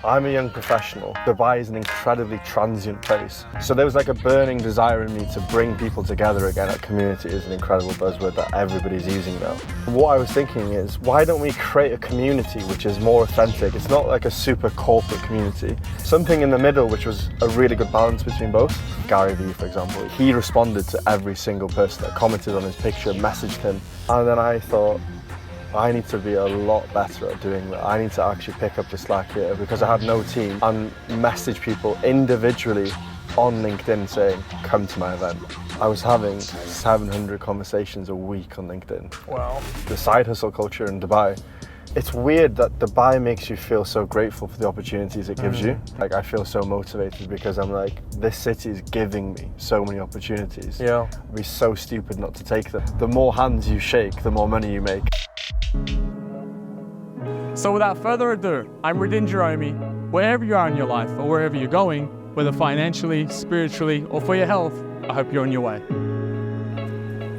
I'm a young professional. Dubai is an incredibly transient place. So there was like a burning desire in me to bring people together again. That community is an incredible buzzword that everybody's using now. What I was thinking is, why don't we create a community which is more authentic? It's not like a super corporate community. Something in the middle, which was a really good balance between both. Gary Vee, for example, he responded to every single person that commented on his picture, messaged him. And then I thought, I need to be a lot better at doing that. I need to actually pick up the slack here because I had no team and message people individually on LinkedIn saying, come to my event. I was having 700 conversations a week on LinkedIn. Wow. The side hustle culture in Dubai. It's weird that Dubai makes you feel so grateful for the opportunities it gives you. Like, I feel so motivated because I'm like, this city is giving me so many opportunities. Yeah. I'd be so stupid not to take them. The more hands you shake, the more money you make. So without further ado, I'm Radin Jerome. Wherever you are in your life or wherever you're going, whether financially, spiritually, or for your health, I hope you're on your way.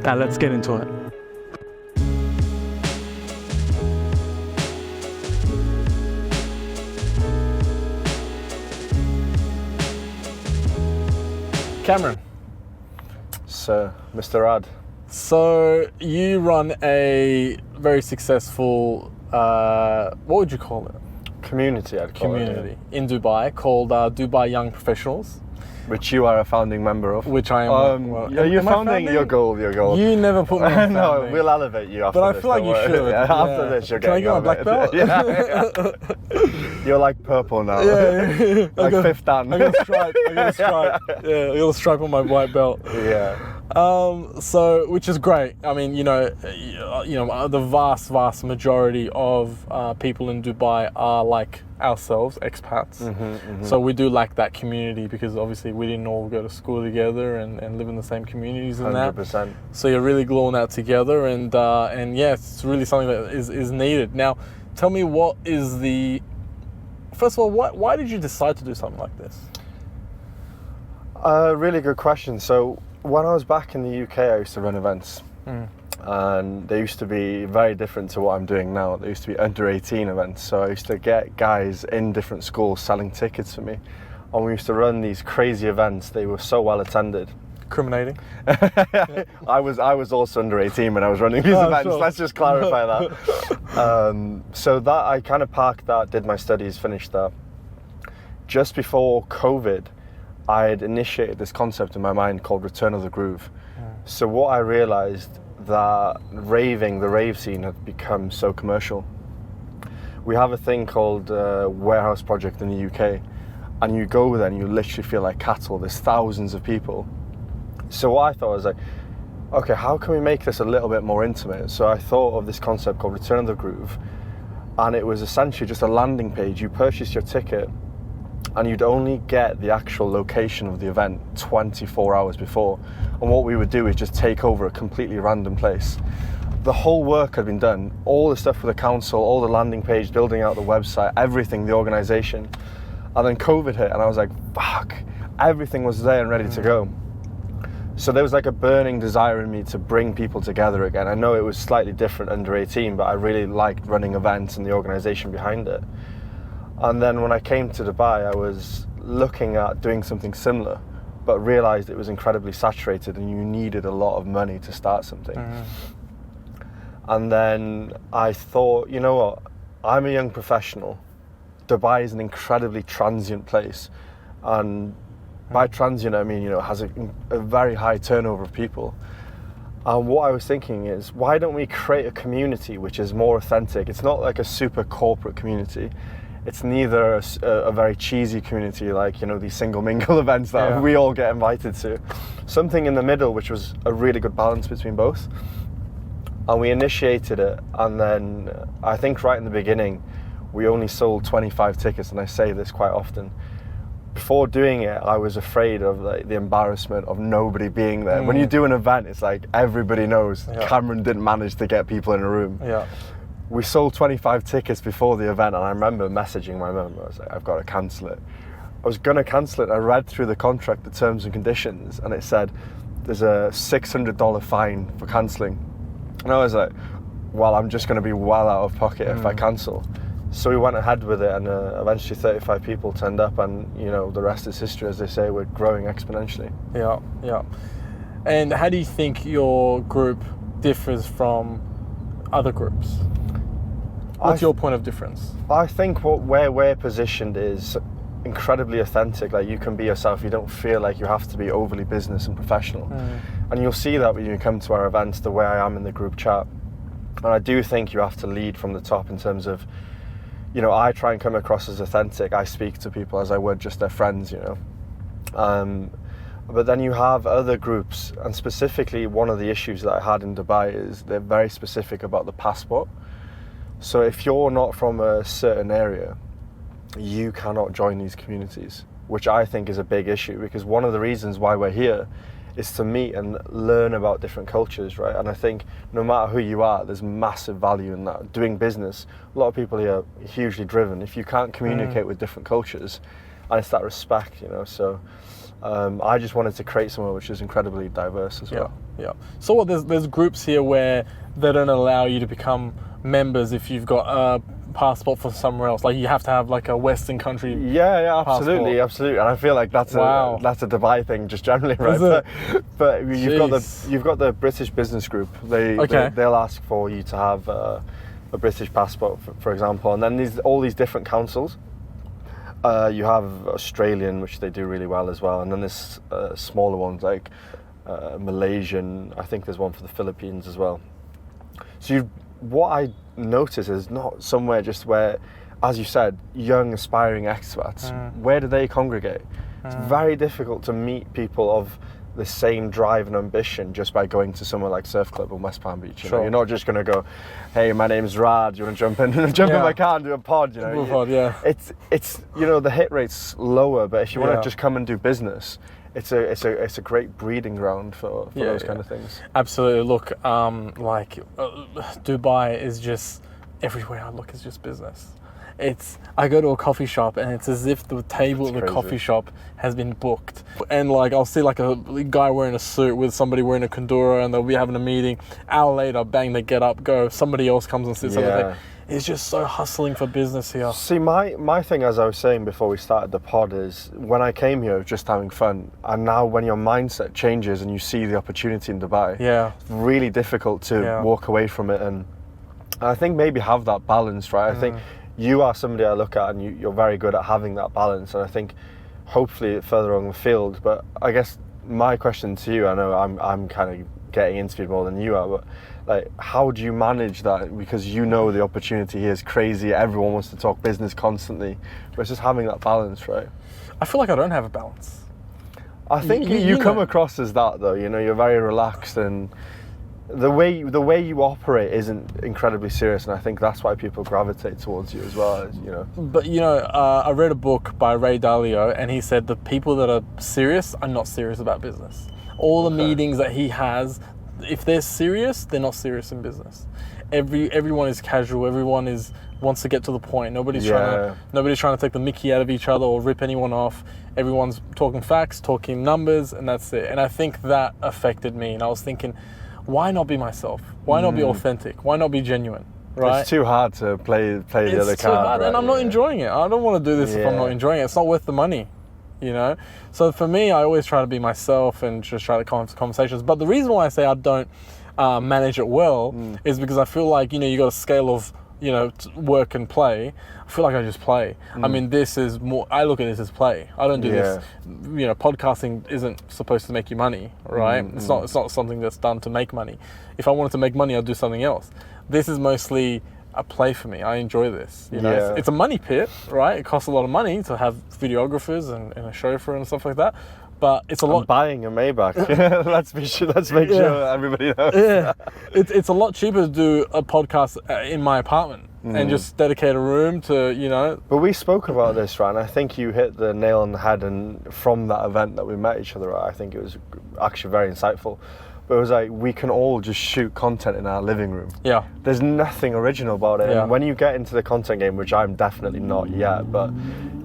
Now let's get into it. Cameron. So, Mr. Rad. So you run a very successful, what would you call it? Community, I'd call Community in Dubai called Dubai Young Professionals. Which you are a founding member of. Which I am. Are you founding? Your goal. You never put me on No, founding. we'll elevate you after but this. I feel like you should. Yeah, after this, you're getting Can I get my black elevated. belt? Yeah. You're like purple now. Yeah. Like fifth dan. I got a stripe. Yeah, I got a stripe on my white belt. Yeah. So, which is great. I mean, the vast majority of people in Dubai are like ourselves, expats. So we do lack that community because obviously we didn't all go to school together and live in the same communities and 100%. that. So you're really gluing that together, and yeah, it's really something that is needed. Now, tell me, what is first of all, why did you decide to do something like this? Really good question. So when I was back in the UK, I used to run events. And they used to be very different to what I'm doing now. They used to be under 18 events. So I used to get guys in different schools selling tickets for me. And we used to run these crazy events. They were so well attended. Incriminating. I was also under 18 when I was running these events. Sure. Let's just clarify that. So that I kind of parked that, did my studies, finished that. Just before COVID, I had initiated this concept in my mind called Return of the Groove. So what I realized, that the rave scene had become so commercial. We have a thing called Warehouse Project in the UK, and you go there and you literally feel like cattle. There's thousands of people. So what I thought was like, okay, how can we make this a little bit more intimate? So I thought of this concept called Return of the Groove, and it was essentially just a landing page. You purchased your ticket, and you'd only get the actual location of the event 24 hours before. And what we would do is just take over a completely random place. The whole work had been done, all the stuff with the council, all the landing page, building out the website, everything, the organization. And then COVID hit, and I was like, fuck, everything was there and ready to go. So there was like a burning desire in me to bring people together again. I know it was slightly different under 18, but I really liked running events and the organization behind it. And then when I came to Dubai, I was looking at doing something similar, but realized it was incredibly saturated and you needed a lot of money to start something. And then I thought, you know what, I'm a young professional. Dubai is an incredibly transient place. And by transient, I mean, it has a very high turnover of people. And what I was thinking is, why don't we create a community which is more authentic? It's not like a super corporate community. It's neither a very cheesy community like, these single mingle events that we all get invited to. Something in the middle, which was a really good balance between both. And we initiated it, and then I think right in the beginning, we only sold 25 tickets, and I say this quite often. Before doing it, I was afraid of the embarrassment of nobody being there. When you do an event, it's like everybody knows Cameron didn't manage to get people in a room. We sold 25 tickets before the event, and I remember messaging my mum. I was like, I've got to cancel it. I was going to cancel it. I read through the contract, the terms and conditions, and it said there's a $600 fine for cancelling. And I was like, well, I'm just going to be well out of pocket if I cancel. So we went ahead with it, and eventually 35 people turned up, and the rest is history, as they say. We're growing exponentially. Yeah. And how do you think your group differs from other groups? What's your point of difference? I think where we're positioned is incredibly authentic. Like, you can be yourself. You don't feel like you have to be overly business and professional. And you'll see that when you come to our events, the way I am in the group chat. And I do think you have to lead from the top in terms of, I try and come across as authentic. I speak to people as I would just their friends, But then you have other groups, and specifically one of the issues that I had in Dubai is they're very specific about the passport. So if you're not from a certain area, you cannot join these communities, which I think is a big issue, because one of the reasons why we're here is to meet and learn about different cultures, right? And I think no matter who you are, there's massive value in that. Doing business, a lot of people here are hugely driven. If you can't communicate with different cultures, and it's that respect, so I just wanted to create somewhere which is incredibly diverse as well. Yeah. So what, there's groups here where they don't allow you to become members if you've got a passport for somewhere else, like you have to have like a Western country. Yeah, absolutely, and I feel like that's a Dubai thing just generally, right? But you've got the British business group. They'll ask for you to have a British passport, for example, and then all these different councils. You have Australian, which they do really well as well, and then there's smaller ones like Malaysian. I think there's one for the Philippines as well. So what I notice is not somewhere just where, as you said, young aspiring expats. Where do they congregate? It's very difficult to meet people of the same drive and ambition just by going to somewhere like Surf Club in West Palm Beach. You're not just going to go, hey, my name's Rad, you want to jump in my car and do a pod? It's the hit rate's lower, but if you want to just come and do business, it's a great breeding ground for those kind of things. Absolutely. Look, Dubai is just, everywhere I look is just business. I go to a coffee shop and it's as if the table at the coffee shop has been booked. And I'll see a guy wearing a suit with somebody wearing a kundura, and they'll be having a meeting. Hour later, bang, they get up, go. Somebody else comes and sits over there. It's just so hustling for business here. See, my thing, as I was saying before we started the pod, is when I came here, I was just having fun. And now when your mindset changes and you see the opportunity in Dubai, it's really difficult to walk away from it. And I think maybe have that balance, right? I think you are somebody I look at, and you're very good at having that balance. And I think hopefully further along the field. But I guess my question to you, I know I'm kind of getting into it more than you are, but how do you manage that? Because the opportunity here is crazy. Everyone wants to talk business constantly, but it's just having that balance, right? I feel like I don't have a balance. I think you come across as that, though. You're very relaxed, and the way you operate isn't incredibly serious, and I think that's why people gravitate towards you as well. But I read a book by Ray Dalio, and he said the people that are serious are not serious about business. All the meetings that he has, if they're serious, they're not serious in business. Everyone is casual. Everyone wants to get to the point. Nobody's trying to take the mickey out of each other or rip anyone off. Everyone's talking facts, talking numbers, and that's it. And I think that affected me. And I was thinking, why not be myself? Why not be authentic? Why not be genuine? Right? It's too hard to play the other card. Right? And I'm not enjoying it. I don't want to do this if I'm not enjoying it. It's not worth the money. So for me, I always try to be myself and just try to come to conversations. But the reason why I say I don't manage it well is because I feel like you got a scale of work and play. I feel like I just play. I mean, this is more, I look at this as play. I don't do this, podcasting isn't supposed to make you money, right? It's not something that's done to make money. If I wanted to make money, I'd do something else. This is mostly a play for me. I enjoy this. It's a money pit, right? It costs a lot of money to have videographers and a chauffeur and stuff like that. But it's a lot. I'm buying a Maybach. Let's make sure everybody knows. Yeah, it's a lot cheaper to do a podcast in my apartment and just dedicate a room to But we spoke about this, right? And I think you hit the nail on the head. And from that event that we met each other at, I think it was actually very insightful. But it was like, we can all just shoot content in our living room. Yeah. There's nothing original about it. Yeah. And when you get into the content game, which I'm definitely not yet, but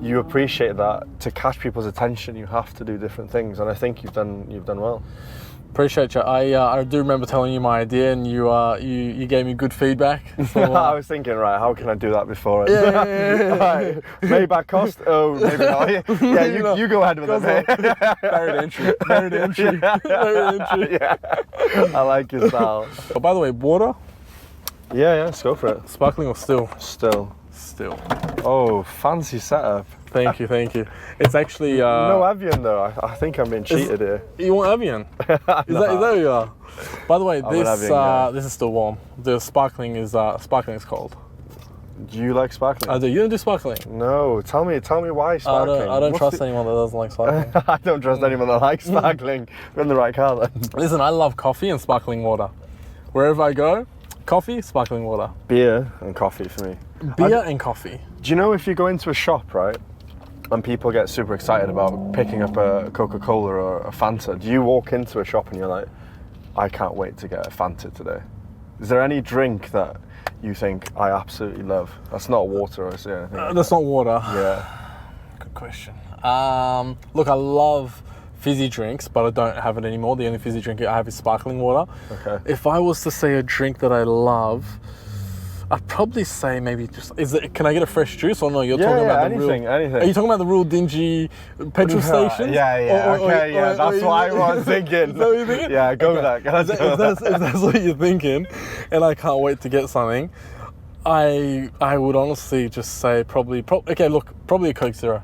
you appreciate that to catch people's attention, you have to do different things. And I think you've done well. Appreciate you. I do remember telling you my idea, and you gave me good feedback. So, I was thinking, right, how can I do that before? Yeah. Right, Maybach cost? Oh, maybe not. Yeah, you go ahead with it, mate. Barrier to entry. Barrier to entry. Barrier to entry. Yeah. I like your style. Oh, by the way, water, Yeah, let's go for it. sparkling or still? Still. Still. Oh, fancy setup. Thank you, thank you. It's actually No Evian though. I think I'm being cheated here. You want Evian? Is that who you are? By the way, I want Evian, yeah. this is still warm. The sparkling is cold. Do you like sparkling? I do. You don't do sparkling? No. Tell me why sparkling. I don't trust anyone that doesn't like sparkling. I don't trust anyone that likes sparkling. We're in the right car then. Listen, I love coffee and sparkling water. Wherever I go, coffee, sparkling water. Beer and coffee for me. Beer and coffee. Do you know if you go into a shop, right, and people get super excited about picking up a Coca-Cola or a Fanta, do you walk into a shop and you're like, I can't wait to get a Fanta today? Is there any drink that you think I absolutely love? That's not water, I see anything. That's not water. Yeah. Good question. Look, I love fizzy drinks, but I don't have it anymore. The only fizzy drink I have is sparkling water. Okay. If I was to say a drink that I love, I'd probably say maybe just, can I get a fresh juice or no? You're talking about anything. Are you talking about the real dingy petrol stations? Yeah, that's what I was thinking. Is that what you're thinking? Yeah, go with that. If that's what you're thinking, and I can't wait to get something, I would honestly just say probably a Coke Zero.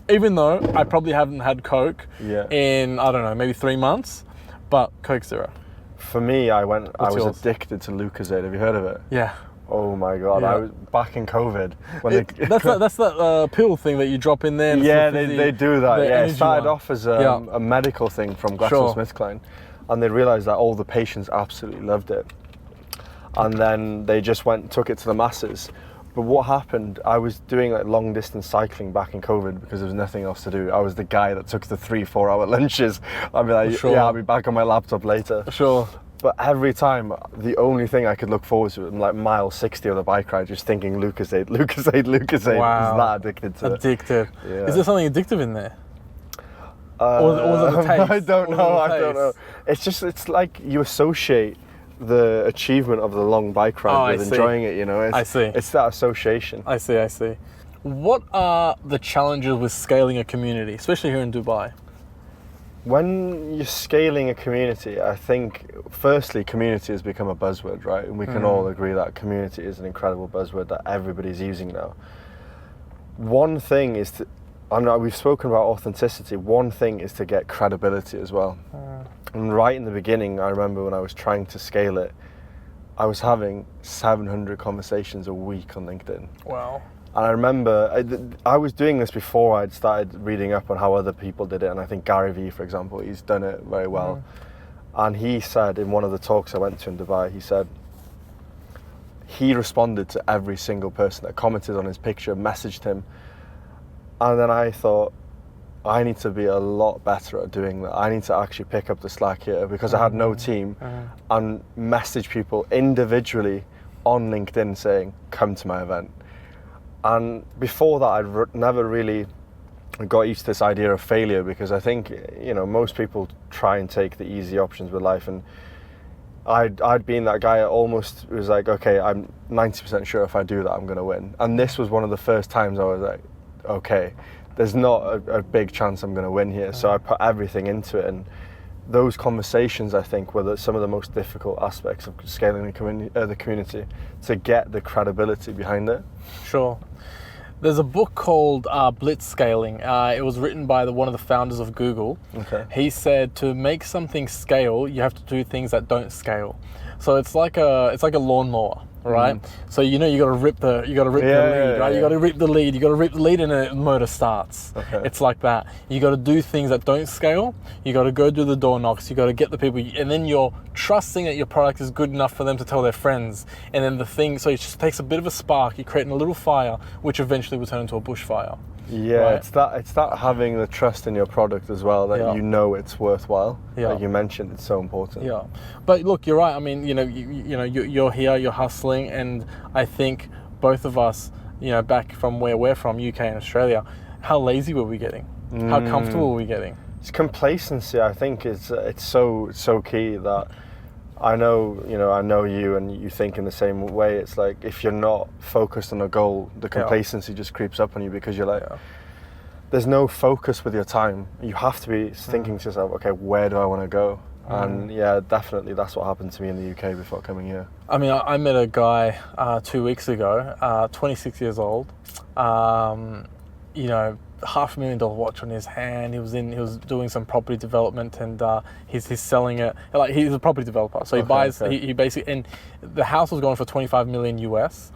Even though I probably haven't had Coke in, I don't know, maybe 3 months, but Coke Zero. For me, I was yours? addicted to Lucozade. Have you heard of it? Yeah. Oh my God, Yeah. I was back in COVID. That's that pill thing that you drop in there. And yeah, they do that. Yeah, it started off as a medical thing from GlaxoSmithKline, and they realised that all the patients absolutely loved it, and then they just took it to the masses. But what happened, I was doing like long distance cycling back in COVID because there was nothing else to do. I was the guy that took the 3-4 hour lunches. I'd be like, Sure. yeah, I'll be back on my laptop later. Sure. But every time, the only thing I could look forward to was like mile 60 of the bike ride, just thinking Lucozade. Wow. I was that addicted to it. Addicted. Yeah. Is there something addictive in there? Or was it the taste? I don't know. It's like you associate the achievement of the long bike ride with enjoying it, you know. I see. It's that association. I see. What are the challenges with scaling a community, especially here in Dubai? When you're scaling a community, I think, firstly, community has become a buzzword, right? And we can all agree that community is an incredible buzzword that everybody's using now. One thing is we've spoken about authenticity. One thing is to get credibility as well. And right in the beginning, I remember when I was trying to scale it, I was having 700 conversations a week on LinkedIn. Wow. And I remember I was doing this before I'd started reading up on how other people did it. And I think Gary Vee, for example, he's done it very well. And he said in one of the talks I went to in Dubai, he said he responded to every single person that commented on his picture, messaged him. And then I thought, I need to be a lot better at doing that. I need to actually pick up the slack here because I had no team and message people individually on LinkedIn saying, come to my event. And before that, I'd never really got used to this idea of failure because I think, you know, most people try and take the easy options with life. And I'd been that guy that almost was like, okay, I'm 90% sure if I do that, I'm going to win. And this was one of the first times I was like, okay, there's not a big chance I'm going to win here. So I put everything into it. And those conversations, I think, were some of the most difficult aspects of scaling the community to get the credibility behind it. Sure. There's a book called Blitzscaling. It was written by one of the founders of Google. Okay. He said to make something scale, you have to do things that don't scale. So it's like a lawnmower, right? So you got to rip the lead, right? You got to rip the lead, and the motor starts. Okay. It's like that. You got to do things that don't scale. You got to go do the door knocks. You got to get the people, and then you're trusting that your product is good enough for them to tell their friends. And then so it just takes a bit of a spark. You're creating a little fire, which eventually will turn into a bushfire. Yeah, right? It's that having the trust in your product as well, that you know it's worthwhile. Yeah. Like you mentioned, it's so important. Yeah, but look, you're right. I mean, you're here, you're hustling, and I think both of us, back from where we're from, UK and Australia, how lazy were we getting? How comfortable were we getting? It's complacency. I think it's so key that I know you and you think in the same way. It's like if you're not focused on a goal, the complacency just creeps up on you because you're like, there's no focus with your time. You have to be thinking to yourself, okay, where do I want to go? And yeah, definitely that's what happened to me in the UK before coming here. I mean, I met a guy 2 weeks ago, 26 years old. You know, $500,000 watch on his hand. He was doing some property development, and he's selling it. Like, he's a property developer, so he buys. Okay. He basically, and the house was going for 25 million US.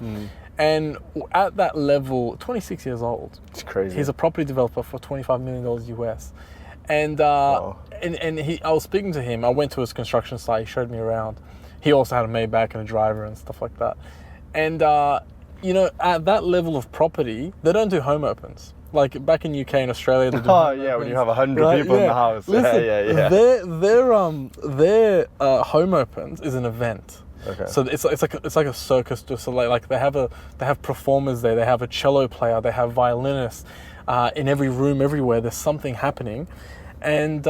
And at that level, 26 years old. It's crazy. He's a property developer for $25 million US. And I was speaking to him. I went to his construction site. He showed me around. He also had a Maybach and a driver and stuff like that. And you know, at that level of property, they don't do home opens. Like back in UK and Australia, they do home opens, when you have 100 people in the house. Listen, their home opens is an event. Okay. So it's like a circus. Just like they have performers there. They have a cello player. They have violinists in every room, everywhere. There's something happening, and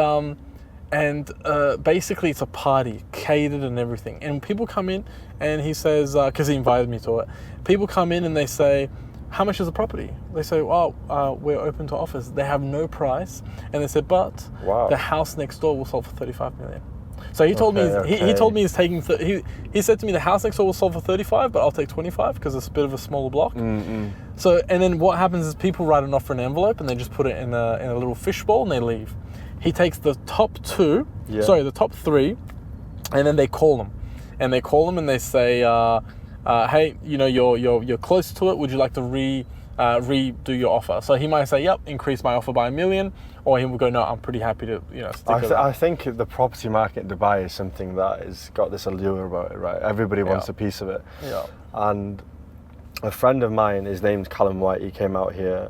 basically it's a party, catered and everything. And people come in, and he says, because he invited me to it. People come in and they say, how much is the property? They say, well, we're open to offers. They have no price, and they said, but the house next door will sell for 35 million. So he told me he told me he's taking. He said to me the house next door will sell for 35, but I'll take 25 because it's a bit of a smaller block. So and then what happens is people write an offer in an envelope and they just put it in a little fishbowl and they leave. He takes the top the top three, and then they call them, and they say, hey, you know, you're close to it. Would you like to redo your offer? So he might say, yep, increase my offer by $1 million, or he will go, no, I'm pretty happy to, you know, stick with it. I think the property market in Dubai is something that has got this allure about it, right? Everybody wants a piece of it. Yeah. And a friend of mine, his name's Callum White, he came out here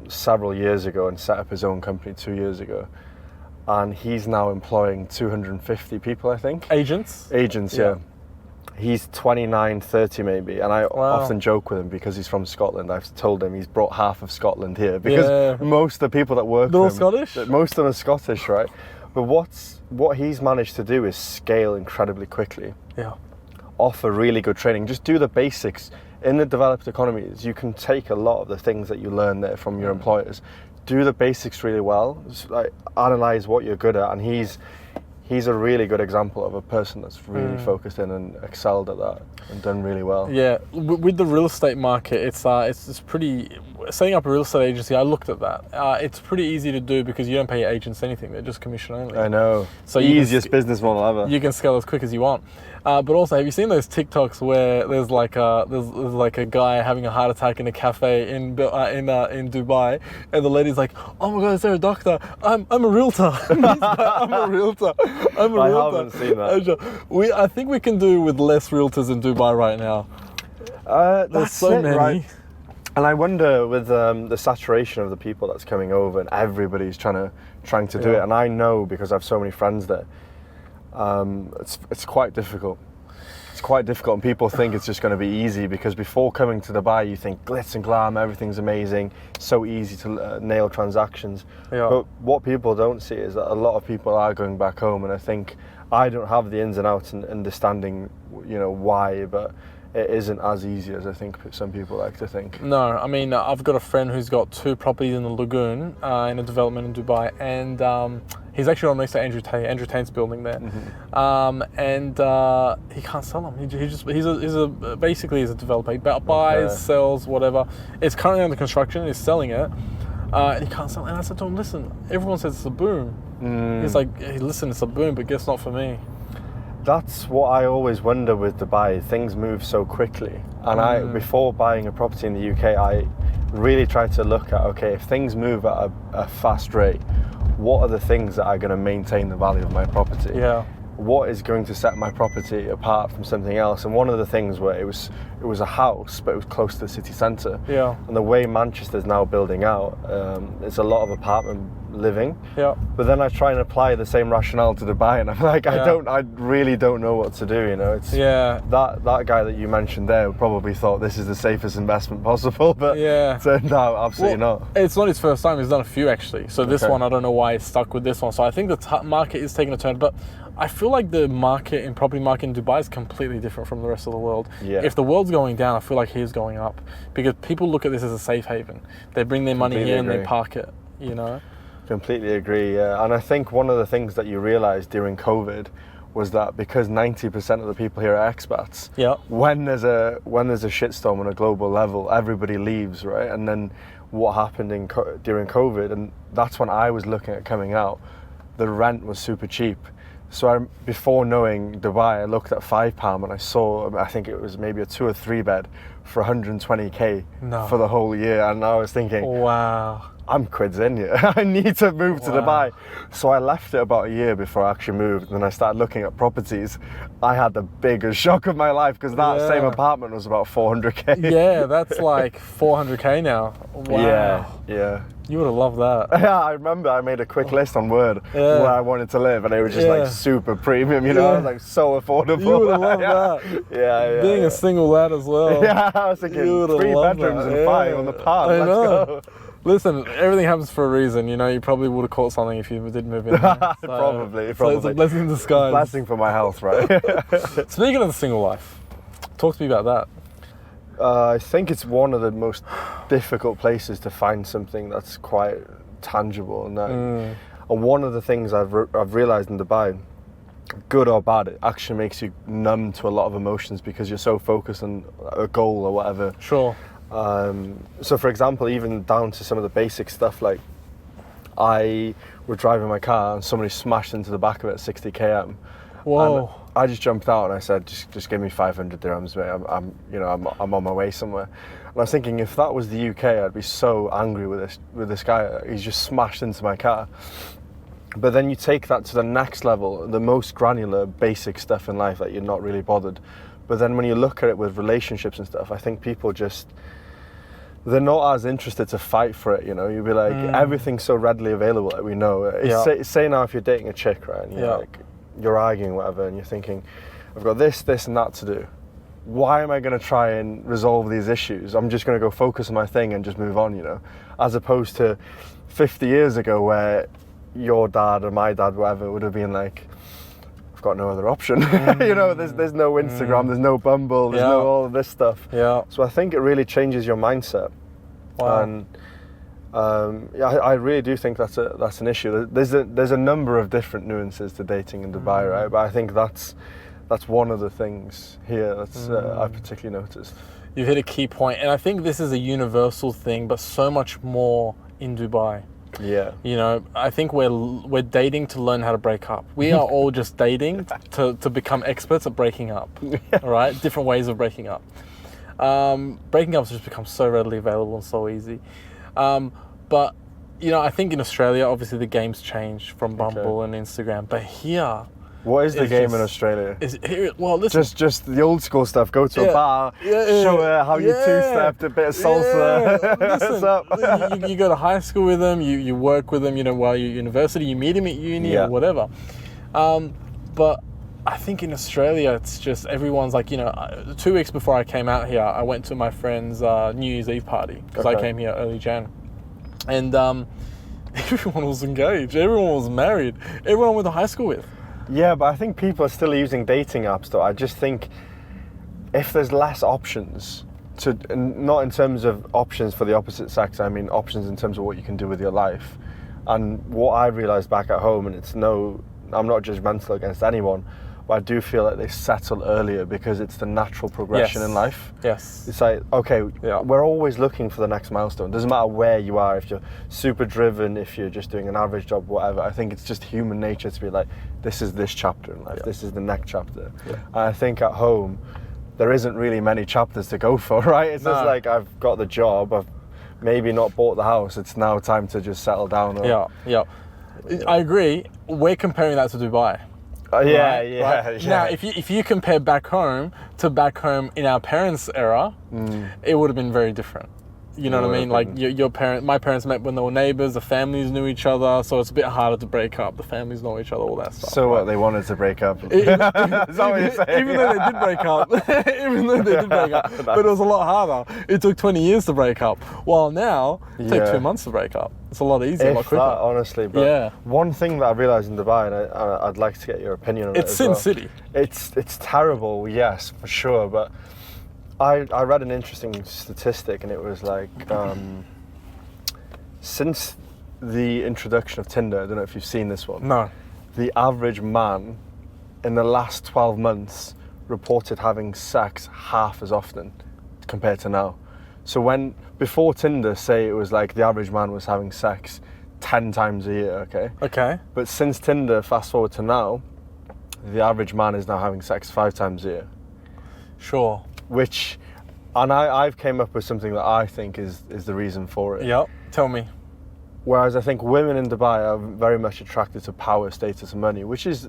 several years ago and set up his own company 2 years ago. And he's now employing 250 people, I think. Agents, yeah. He's 29, 30 maybe, and I often joke with him because he's from Scotland. I've told him he's brought half of Scotland here because most of the people that work they're all for him, Scottish? most of them are Scottish, right? But what he's managed to do is scale incredibly quickly. Yeah. Offer really good training. Just do the basics. In the developed economies, you can take a lot of the things that you learn there from your employers. Do the basics really well. Just, like, analyze what you're good at, and he's a really good example of a person that's really focused in and excelled at that and done really well. Yeah, with the real estate market, it's pretty. Setting up a real estate agency, I looked at that. It's pretty easy to do because you don't pay agents anything; they're just commission only. I know. So easiest business model ever. You can scale as quick as you want. But also, have you seen those TikToks where there's like a guy having a heart attack in a cafe in Dubai, and the lady's like, "Oh my God, is there a doctor? I'm a realtor." I'm a realtor. I haven't seen that. I think we can do with less realtors in Dubai right now. There's so many. Right? And I wonder with the saturation of the people that's coming over, and everybody's trying to do it. And I know because I have so many friends there. It's quite difficult. It's quite difficult, and people think it's just going to be easy because before coming to Dubai, you think glitz and glam, everything's amazing, so easy to nail transactions. Yeah. But what people don't see is that a lot of people are going back home, and I think I don't have the ins and outs and understanding, you know, why, but it isn't as easy as I think some people like to think. No, I mean, I've got a friend who's got 2 properties in the lagoon in a development in Dubai, and he's actually on next to Andrew Tate. Andrew Tate's building there, and he can't sell them. Basically he's a developer. He buys, sells, whatever. It's currently under construction. He's selling it, and he can't sell it. And I said to him, "Listen, everyone says it's a boom." He's like, "Hey, listen, it's a boom, but guess not for me." That's what I always wonder with Dubai. Things move so quickly, and before buying a property in the UK, I really tried to look at, okay, if things move at a fast rate, what are the things that are going to maintain the value of my property? Yeah. What is going to set my property apart from something else? And one of the things where it was a house, but it was close to the city centre. Yeah. And the way Manchester's now building out, there's a lot of apartment living. Yeah. But then I try and apply the same rationale to Dubai, and I'm like, I really don't know what to do, you know. It's that guy that you mentioned there probably thought this is the safest investment possible, but turned out absolutely not. It's not his first time. He's done a few actually. So this one, I don't know why he's stuck with this one. So I think the market is taking a turn, but I feel like the property market in Dubai is completely different from the rest of the world. Yeah. If the world's going down, I feel like he's going up, because people look at this as a safe haven. They bring their money here and they park it, you know? Completely agree, yeah. And I think one of the things that you realised during COVID was that because 90% of the people here are expats, when there's a shitstorm on a global level, everybody leaves, right? And then what happened during COVID, and that's when I was looking at coming out, the rent was super cheap. So before knowing Dubai, I looked at £5 and I saw, I think it was maybe a 2 or 3 bed for 120k for the whole year. And I was thinking, wow, I'm quids in here. I need to move to Dubai. So I left it about a year before I actually moved. And I started looking at properties. I had the biggest shock of my life, because that same apartment was about 400k. Yeah, that's like 400k now. Wow. Yeah. You would have loved that. Yeah, I remember I made a quick list on Word where I wanted to live, and it was just like super premium, you know, like so affordable. You would have loved that. Yeah. Being a single lad as well. Yeah, I was thinking 3 bedrooms and 5 on the park. Let's go. Listen, everything happens for a reason. You know, you probably would have caught something if you did move in. Probably. So it's a blessing in disguise. Blessing for my health, right? Speaking of the single life, talk to me about that. I think it's one of the most difficult places to find something that's quite tangible, and one of the things I've realised in Dubai, good or bad, it actually makes you numb to a lot of emotions because you're so focused on a goal or whatever. Sure. So for example, even down to some of the basic stuff, like I was driving my car and somebody smashed into the back of it at 60 km. Whoa. And I just jumped out and I said, just give me 500 dirhams, mate. I'm on my way somewhere. And I was thinking, if that was the UK, I'd be so angry with this guy. He's just smashed into my car. But then you take that to the next level, the most granular, basic stuff in life that you're not really bothered. But then when you look at it with relationships and stuff, I think people they're not as interested to fight for it, you know. You'd be like, everything's so readily available that we know. Say now if you're dating a chick, right, and you're arguing, whatever, and you're thinking, I've got this, and that to do. Why am I going to try and resolve these issues? I'm just going to go focus on my thing and just move on, you know. As opposed to 50 years ago where your dad or my dad, whatever, would have been like, I've got no other option. You know, there's no Instagram, there's no Bumble, there's no all of this stuff. Yeah. So I think it really changes your mindset. Wow. And I really do think that's an issue. There's a number of different nuances to dating in Dubai, right? But I think that's one of the things here that's I particularly noticed. You've hit a key point, and I think this is a universal thing, but so much more in Dubai. Yeah. You know, I think we're dating to learn how to break up. We are all just dating to become experts at breaking up. All right? Different ways of breaking up. Breaking up has just become so readily available and so easy. But, you know, I think in Australia, obviously the game's changed from Bumble and Instagram. But here... What is the game in Australia? Well, listen. Just the old school stuff. Go to a bar, show her how you two-stepped, a bit of salsa. Listen, you go to high school with them, you work with them, you know, while you're at university, you meet them at uni or whatever. But I think in Australia, it's just everyone's like, you know, 2 weeks before I came out here, I went to my friend's New Year's Eve party because I came here early Jan. And everyone was engaged, everyone was married, everyone I went to high school with. Yeah, but I think people are still using dating apps though. I just think if there's less options, not in terms of options for the opposite sex, I mean options in terms of what you can do with your life. And what I realised back at home, and I'm not judgmental against anyone, but I do feel like they settle earlier because it's the natural progression in life. Yes. It's like, okay, we're always looking for the next milestone. Doesn't matter where you are, if you're super driven, if you're just doing an average job, whatever. I think it's just human nature to be like, this is this chapter in life, this is the next chapter. Yeah. And I think at home, there isn't really many chapters to go for, right? It's just like, I've got the job, I've maybe not bought the house, it's now time to just settle down. I agree. We're comparing that to Dubai. Right? Now, if you compare back home to back home in our parents' era, it would have been very different. You know what I mean? Like my parents met when they were neighbors. The families knew each other, so it's a bit harder to break up. The families know each other, all that stuff. So what? They wanted to break up. Is that what you're saying? Even though they did break up, but it was a lot harder. It took 20 years to break up. While now, it takes 2 months to break up. It's a lot easier, a lot quicker. Honestly, but one thing that I realised in Dubai, and I'd like to get your opinion on it. It's Sin City. It's terrible, yes, for sure, but I read an interesting statistic, and it was like, since the introduction of Tinder, I don't know if you've seen this one. No. The average man in the last 12 months reported having sex half as often compared to now. So before Tinder, say it was like the average man was having sex 10 times a year, okay? Okay. But since Tinder, fast forward to now, the average man is now having sex 5 times a year. Sure. I've came up with something that I think is the reason for it. Yep, tell me. Whereas I think women in Dubai are very much attracted to power, status and money, which is,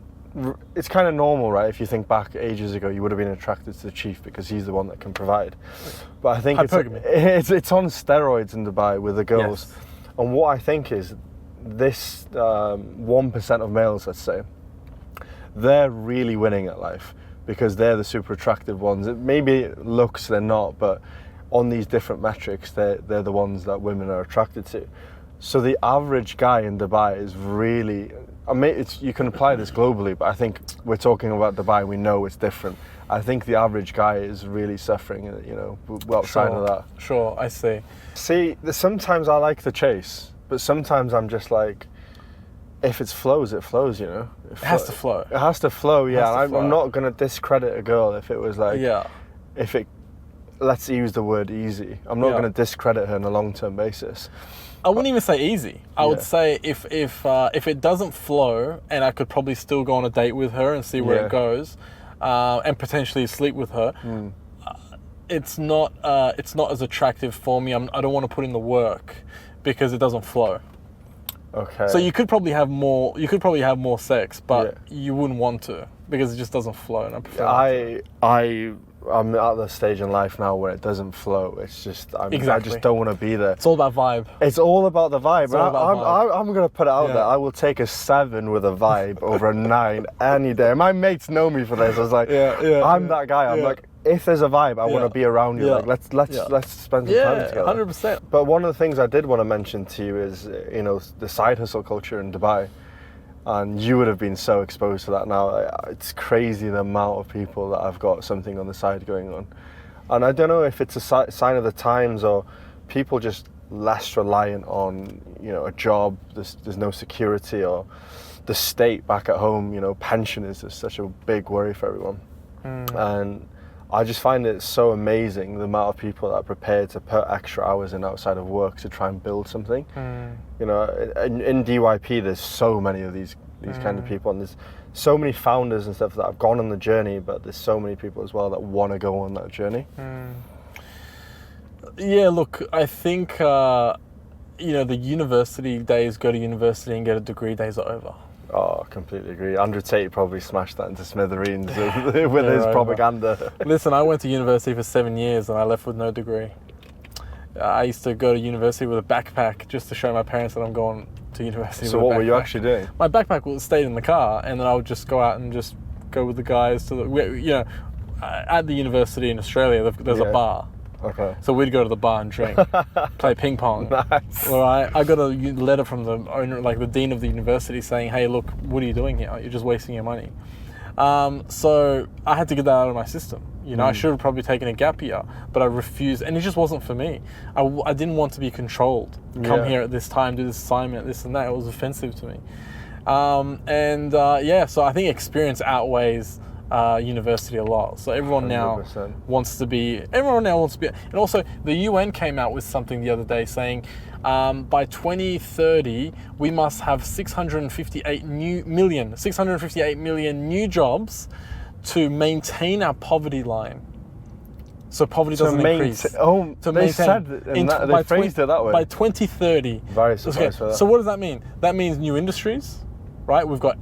it's kind of normal, right? If you think back ages ago, you would have been attracted to the chief because he's the one that can provide. But I think it's on steroids in Dubai with the girls. Yes. And what I think is this 1% of males, let's say, they're really winning at life because they're the super attractive ones. Maybe looks they're not, but on these different metrics, they're the ones that women are attracted to. So the average guy in Dubai is really, I mean, you can apply this globally, but I think we're talking about Dubai, we know it's different. I think the average guy is really suffering, you know, outside of that. Sure, I see. See, sometimes I like the chase, but sometimes I'm just like, if it flows, it flows, you know? It has to flow. It has to flow, yeah. I'm not going to discredit a girl if it was like, let's use the word easy. I'm not going to discredit her on a long-term basis. I wouldn't even say easy. I would say if it doesn't flow, and I could probably still go on a date with her and see where it goes, and potentially sleep with her, it's not as attractive for me. I don't want to put in the work because it doesn't flow. Okay. So you could probably have more. You could probably have more sex, but you wouldn't want to because it just doesn't flow. And I prefer. I'm at the stage in life now where it doesn't flow. It's just I just don't want to be there. It's all about vibe. It's all about the vibe. I'm going to put it out there. I will take a 7 with a vibe over a 9 any day. My mates know me for this. I was like, I'm that guy. I'm like, if there's a vibe, I want to be around you. Like, let's spend some time together. 100%. But one of the things I did want to mention to you is, you know, the side hustle culture in Dubai. And you would have been so exposed to that now. It's crazy the amount of people that have got something on the side going on. And I don't know if it's a sign of the times or people just less reliant on, you know, a job. There's no security, or the state back at home, you know, pension is just such a big worry for everyone. And I just find it so amazing the amount of people that are prepared to put extra hours in outside of work to try and build something. You know, in DYP, there's so many of these kind of people, and there's so many founders and stuff that have gone on the journey, but there's so many people as well that want to go on that journey. Yeah, look, I think, you know, the university days, go to university and get a degree days are over. Oh, I completely agree. Andrew Tate probably smashed that into smithereens with his propaganda. Listen, I went to university for 7 years and I left with no degree. I used to go to university with a backpack just to show my parents that I'm going to university. So what were you actually doing? My backpack stayed in the car, and then I would just go out and just go with the guys to you know, at the university in Australia, there's a bar. Okay. So we'd go to the bar and drink, play ping pong. Nice. All right. I got a letter from the owner, like the dean of the university, saying, "Hey, look, what are you doing here? You're just wasting your money." So I had to get that out of my system. You know, I should have probably taken a gap year, but I refused, and it just wasn't for me. I didn't want to be controlled. Come here at this time, do this assignment, this and that. It was offensive to me. So I think experience outweighs university a lot. So everyone 100%. now wants to be, and also the UN came out with something the other day saying, by 2030, we must have 658 million new jobs to maintain our poverty line. So poverty doesn't increase. They phrased it that way. By 2030. Very surprised for that. So what does that mean? That means new industries, right? We've got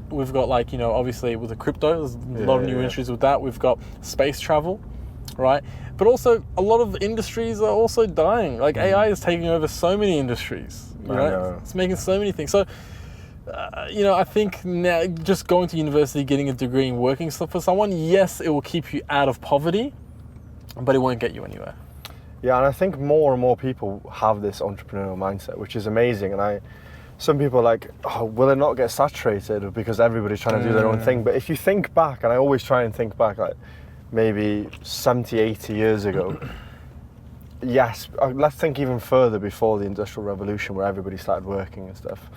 like, you know, obviously with the crypto, there's a lot of new industries with that. We've got space travel. right? But also, a lot of industries are also dying. Like AI is taking over so many industries. You know? It's making so many things. So, I think now just going to university, getting a degree and working for someone, yes, it will keep you out of poverty, but it won't get you anywhere. Yeah, and I think more and more people have this entrepreneurial mindset, which is amazing. And some people are like, oh, will it not get saturated because everybody's trying to do their own thing? But if you think back, and I always try and think back, like maybe 70, 80 years ago, yes, let's think even further before the Industrial Revolution, where everybody started working and stuff.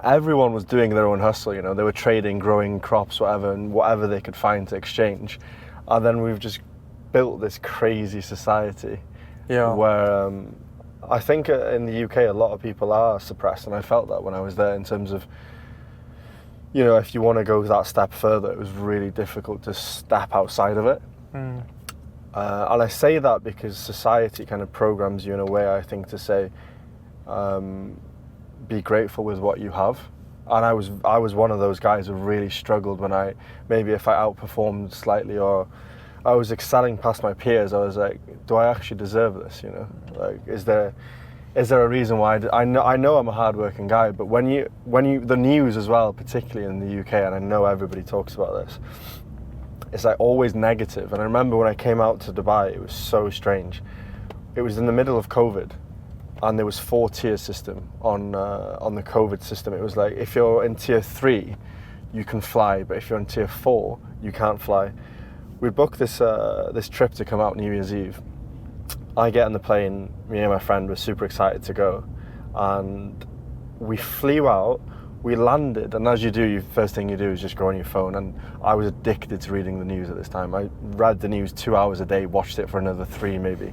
Everyone was doing their own hustle, you know, they were trading, growing crops, whatever, and whatever they could find to exchange. And then we've just built this crazy society where I think in the UK a lot of people are suppressed, and I felt that when I was there, in terms of, you know, if you want to go that step further, it was really difficult to step outside of it. And I say that because society kind of programs you in a way, I think, to say, be grateful with what you have. And I was one of those guys who really struggled when if I outperformed slightly or I was excelling past my peers. I was like, do I actually deserve this? You know, like, is there a reason why? I know I'm a hardworking guy, but when you the news as well, particularly in the UK, and I know everybody talks about this, it's like always negative. And I remember when I came out to Dubai, it was so strange. It was in the middle of COVID, and there was 4-tier system on the COVID system. It was like, if you're in tier 3, you can fly, but if you're in tier 4, you can't fly. We booked this trip to come out New Year's Eve. I get on the plane, me and my friend were super excited to go, and we flew out, we landed, and as you do, first thing you do is just go on your phone, and I was addicted to reading the news at this time. I read the news 2 hours a day, watched it for another 3 maybe.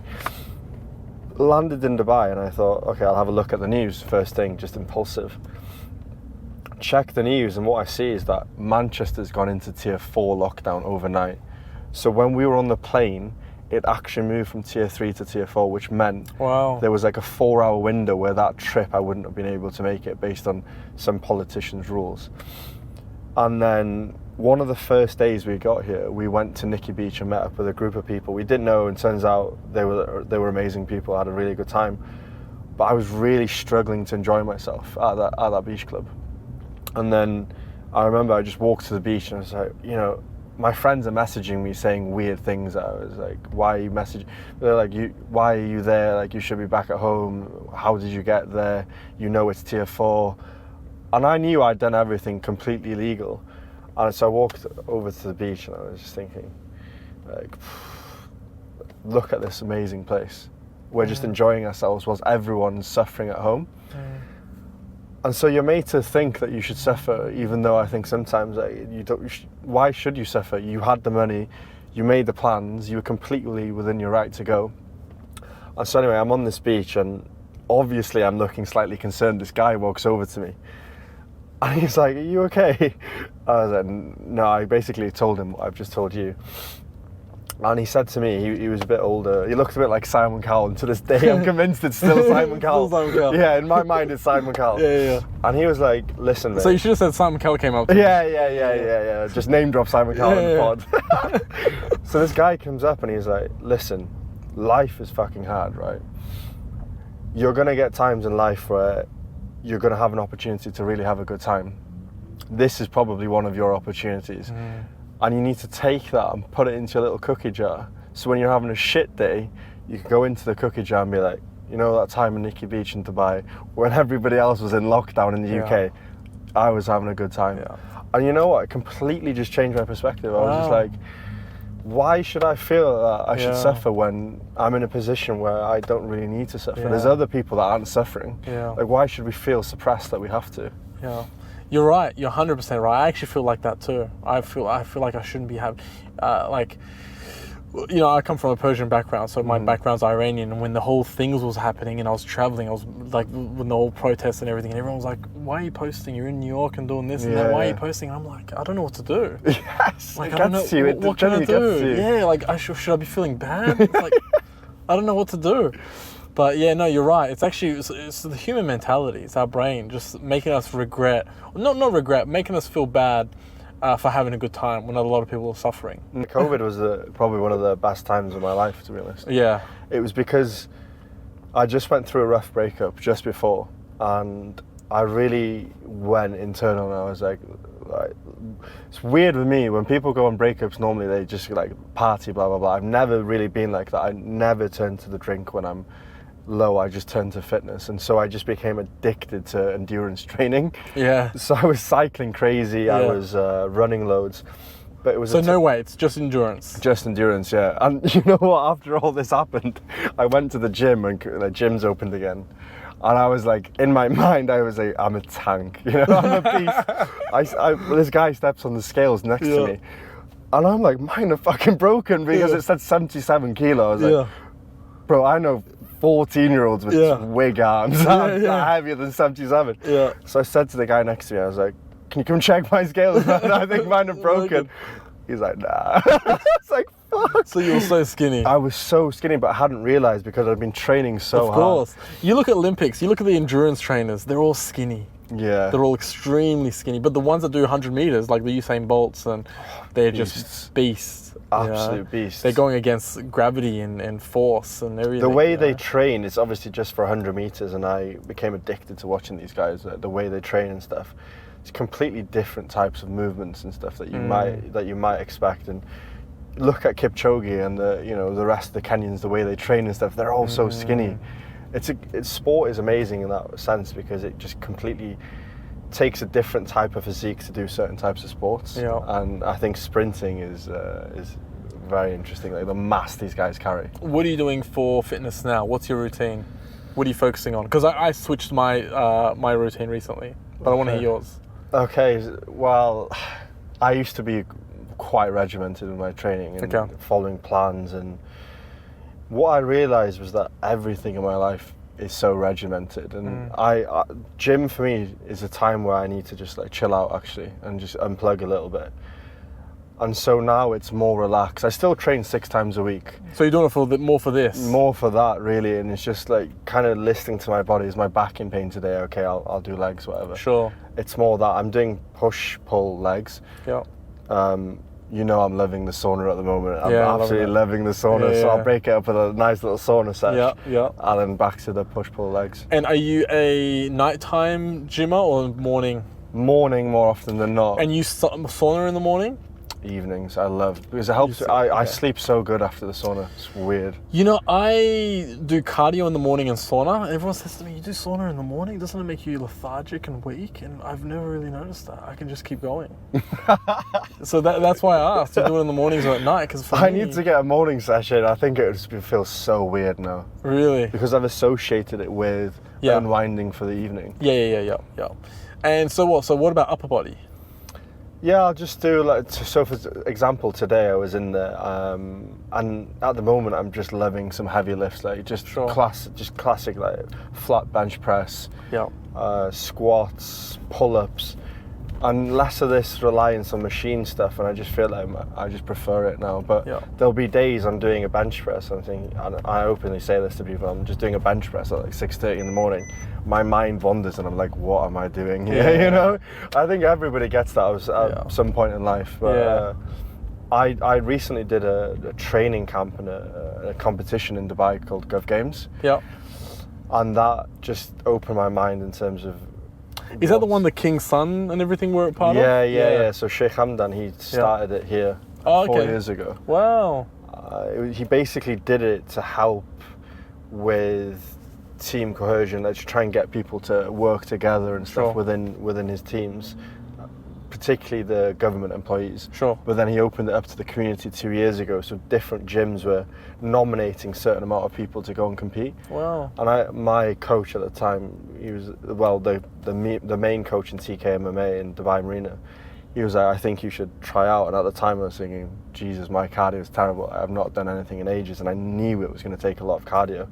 Landed in Dubai, and I thought, okay, I'll have a look at the news first thing, just impulsive. Check the news, and what I see is that Manchester's gone into tier 4 lockdown overnight. So when we were on the plane, it actually moved from tier 3 to tier 4, which meant there was like a 4-hour window where that trip I wouldn't have been able to make it based on some politicians' rules. And then one of the first days we got here, we went to Nikki Beach and met up with a group of people we didn't know, and turns out they were amazing people. I had a really good time, but I was really struggling to enjoy myself at that beach club. And then I remember I just walked to the beach, and I was like, you know, my friends are messaging me saying weird things. I was like, why are you messaging? They're like, why are you there? Like, you should be back at home. How did you get there? You know it's tier 4. And I knew I'd done everything completely legal. And so I walked over to the beach, and I was just thinking, like, look at this amazing place. We're just enjoying ourselves whilst everyone's suffering at home. And so you're made to think that you should suffer, even though I think sometimes you don't. Why should you suffer? You had the money, you made the plans, you were completely within your right to go. And so anyway, I'm on this beach, and obviously I'm looking slightly concerned. This guy walks over to me, and he's like, "Are you okay?" I was like, "No." I basically told him what I've just told you. And he said to me, he was a bit older, he looked a bit like Simon Cowell, and to this day I'm convinced it's still Simon Cowell. Still Simon Cowell. Yeah, in my mind it's Simon Cowell. Yeah. And he was like, listen, mate. So you should have said Simon Cowell came up to Yeah. Just name drop Simon Cowell in the pod. So this guy comes up and he's like, listen, life is fucking hard, right? You're going to get times in life where you're going to have an opportunity to really have a good time. This is probably one of your opportunities. And you need to take that and put it into your little cookie jar. So when you're having a shit day, you can go into the cookie jar and be like, you know that time in Nikki Beach in Dubai, when everybody else was in lockdown in the UK, I was having a good time. Yeah. And you know what? It completely just changed my perspective. I was just like, why should I feel that I should suffer when I'm in a position where I don't really need to suffer? There's other people that aren't suffering. Like, why should we feel suppressed that we have to? You're right. You're 100% right. I actually feel like that too. I feel like I shouldn't be having, I come from a Persian background, so my background's Iranian. And when the whole things was happening and I was traveling, I was like, when the whole protests and everything, and everyone was like, "Why are you posting? You're in New York and doing this and that. Why are you posting?" And I'm like, I don't know what to do. Yes, like, I don't know what can I do. Yeah, like, should I be feeling bad? It's like, I don't know what to do. But yeah, no, you're right. It's actually, it's the human mentality. It's our brain just making us regret, not regret, making us feel bad for having a good time when a lot of people are suffering. COVID was probably one of the best times of my life, to be honest. Yeah. It was because I just went through a rough breakup just before, and I really went internal, and I was like, it's weird with me, when people go on breakups, normally they just like party, blah, blah, blah. I've never really been like that. I never turn to the drink when I'm low, I just turned to fitness, and so I just became addicted to endurance training. Yeah. So I was cycling crazy, I was running loads, but it was no weights, just endurance. Just endurance, yeah. And you know what? After all this happened, I went to the gym, and the gym's opened again. And I was like, in my mind, I was like, I'm a tank, you know, I'm a beast. This guy steps on the scales next to me, and I'm like, mine are fucking broken because it said 77 kilos. I was like, bro, I know 14-year-olds with wig arms that are heavier than 77. Yeah. So I said to the guy next to me, I was like, can you come check my scales? I think mine are broken. He's like, nah. It's like, fuck. So you were so skinny. I was so skinny, but I hadn't realised because I'd been training so hard. Of course. You look at Olympics, you look at the endurance trainers, they're all skinny. Yeah. They're all extremely skinny. But the ones that do 100 meters, like the Usain Bolts, and they're just beasts. Absolute beasts. They're going against gravity and force and everything. The way they train is obviously just for 100 meters, and I became addicted to watching these guys, the way they train and stuff. It's completely different types of movements and stuff that you might expect. And look at Kipchoge and the rest of the Kenyans, the way they train and stuff. They're all so skinny. Sport is amazing in that sense because it just completely takes a different type of physique to do certain types of sports. Yeah. And I think sprinting is very interesting. Like the mass these guys carry. What are you doing for fitness now? What's your routine? What are you focusing on? Because I switched my my routine recently, but I want to hear yours. Okay, well, I used to be quite regimented in my training and following plans, and what I realised was that everything in my life is so regimented, and gym for me is a time where I need to just like chill out actually and just unplug a little bit. And so now it's more relaxed. I still train 6 times a week. So you're doing it more for this? More for that, really. And it's just like kind of listening to my body. Is my back in pain today? Okay, I'll do legs, whatever. Sure. It's more that I'm doing push-pull legs. Yeah. You know I'm loving the sauna at the moment. I'm absolutely loving the sauna. So I'll break it up with a nice little sauna session. Yeah. And then back to the push-pull legs. And are you a nighttime gymmer or morning? Morning more often than not. And you sauna in the morning? Evenings. I love, because it helps. I sleep so good after the sauna. It's weird. You know, I do cardio in the morning and sauna. Everyone says to me, you do sauna in the morning? Doesn't it make you lethargic and weak? And I've never really noticed that. I can just keep going. So that's why I asked. Do you do it in the mornings or at night? Because I need to get a morning session. I think it would just feel so weird now. Really? Because I've associated it with unwinding for the evening. Yeah. And so what? So what about upper body? Yeah, I'll just do so for example, today I was in there, and at the moment I'm just loving some heavy lifts, like just classic like flat bench press, squats, pull-ups, and less of this reliance on machine stuff, and I just feel like I just prefer it now. But there'll be days I'm doing a bench press, and I openly say this to people, I'm just doing a bench press at like 6:30 in the morning. My mind wanders and I'm like, what am I doing here? You know, I think everybody gets that at some point in life. But I recently did a training camp and a competition in Dubai called Gov Games. Yeah. And that just opened my mind in terms of. Is that the one the King's son and everything were a part of? Yeah. So Sheikh Hamdan, he started it here 4 years ago. Wow. He basically did it to help with team cohesion, to try and get people to work together and stuff within his teams, particularly the government employees. Sure. But then he opened it up to the community 2 years ago, so different gyms were nominating a certain amount of people to go and compete. Wow. And my coach at the time, he was the main coach in TK MMA in Dubai Marina. He was like, I think you should try out. And at the time I was thinking, Jesus, my cardio is terrible. I've not done anything in ages, and I knew it was going to take a lot of cardio.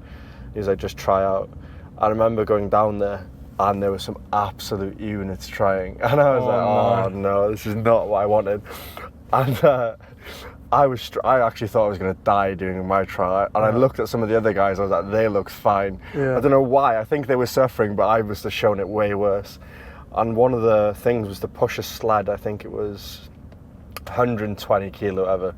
He was like, just try out. I remember going down there and there were some absolute units trying. And I was no, this is not what I wanted. And I actually thought I was going to die doing my trial. And I looked at some of the other guys, I was like, they looked fine. Yeah. I don't know why, I think they were suffering, but I must have shown it way worse. And one of the things was to push a sled, I think it was 120 kilo ever,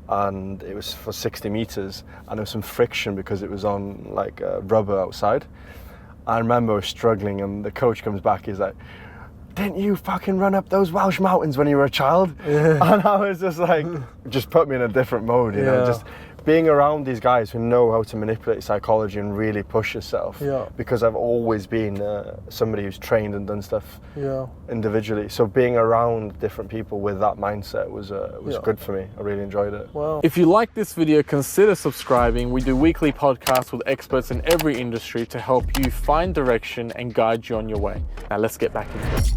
and it was for 60 meters, and there was some friction because it was on like rubber outside. I remember I was struggling, and the coach comes back, he's like, didn't you fucking run up those Welsh mountains when you were a child? Yeah. And I was just like, just put me in a different mode, you know, just being around these guys who know how to manipulate psychology and really push yourself. Yeah. Because I've always been somebody who's trained and done stuff individually. So being around different people with that mindset was good for me. I really enjoyed it. Well, if you like this video, consider subscribing. We do weekly podcasts with experts in every industry to help you find direction and guide you on your way. Now let's get back into it.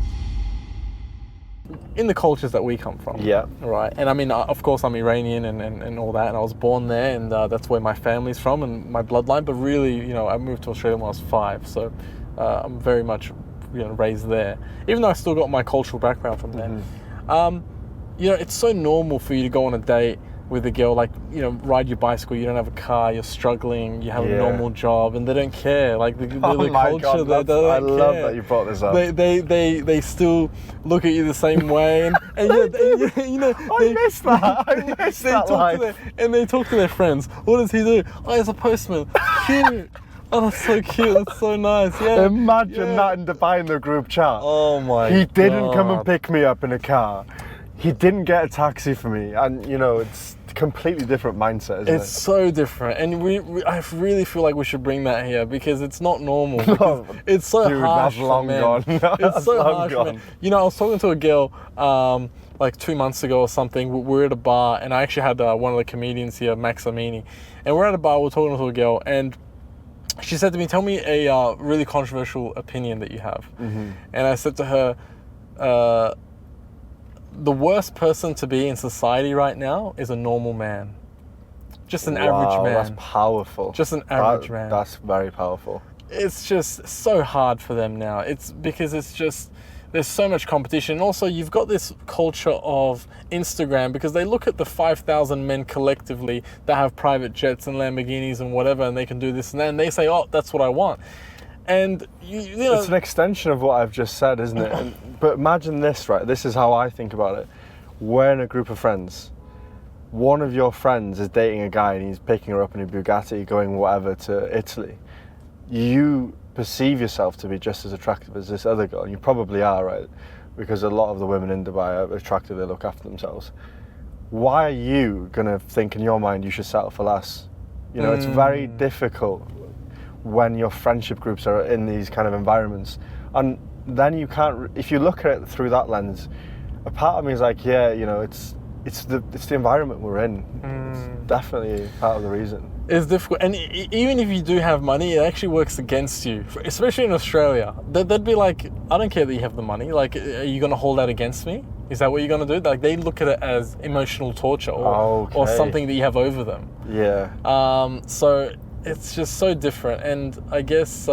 In the cultures that we come from, right, and I mean, of course I'm Iranian and all that, and I was born there, and that's where my family's from and my bloodline, but really, you know, I moved to Australia when I was 5, so I'm very much, you know, raised there, even though I still got my cultural background from there. You know, it's so normal for you to go on a date with a girl, like, you know, ride your bicycle, you don't have a car, you're struggling, you have a normal job, and they don't care. Like the culture, God, they don't I care. love that you brought this up. They still look at you the same way, and you know, I miss that. And they talk to their friends. What does he do? Oh, he's a postman. Cute. Oh, that's so cute. That's so nice. Yeah. Imagine that in Dubai in the group chat. Oh my God. He didn't come and pick me up in a car. He didn't get a taxi for me, and you know, it's a completely different mindset, isn't it? It's so different, and I really feel like we should bring that here because it's not normal. It's so harsh for men. It's so harsh for men. You know, I was talking to a girl like 2 months ago or something. We were at a bar, and I actually had one of the comedians here, Max Amini, and we're at a bar. We're talking to a girl, and she said to me, "Tell me a really controversial opinion that you have." And I said to her, the worst person to be in society right now is a normal man. Just an average man. That's powerful. Just an average man. That's very powerful. It's just so hard for them now. It's because it's just, there's so much competition. And also you've got this culture of Instagram because they look at the 5,000 men collectively that have private jets and Lamborghinis and whatever, and they can do this and that, and they say, oh, that's what I want. And you know, it's an extension of what I've just said, isn't it? But imagine this, right? This is how I think about it. We're in a group of friends. One of your friends is dating a guy and he's picking her up in a Bugatti going whatever to Italy. You perceive yourself to be just as attractive as this other girl, and you probably are, right? Because a lot of the women in Dubai are attractive, they look after themselves. Why are you gonna think in your mind you should settle for less? You know, it's very difficult when your friendship groups are in these kind of environments, and then you can't. If you look at it through that lens, a part of me is like, yeah, you know, it's the environment we're in. It's definitely part of the reason. It's difficult, and even if you do have money, it actually works against you. Especially in Australia, they'd be like, I don't care that you have the money. Like, are you going to hold that against me? Is that what you're going to do? Like, they look at it as emotional torture or something that you have over them. Yeah. So it's just so different, and I guess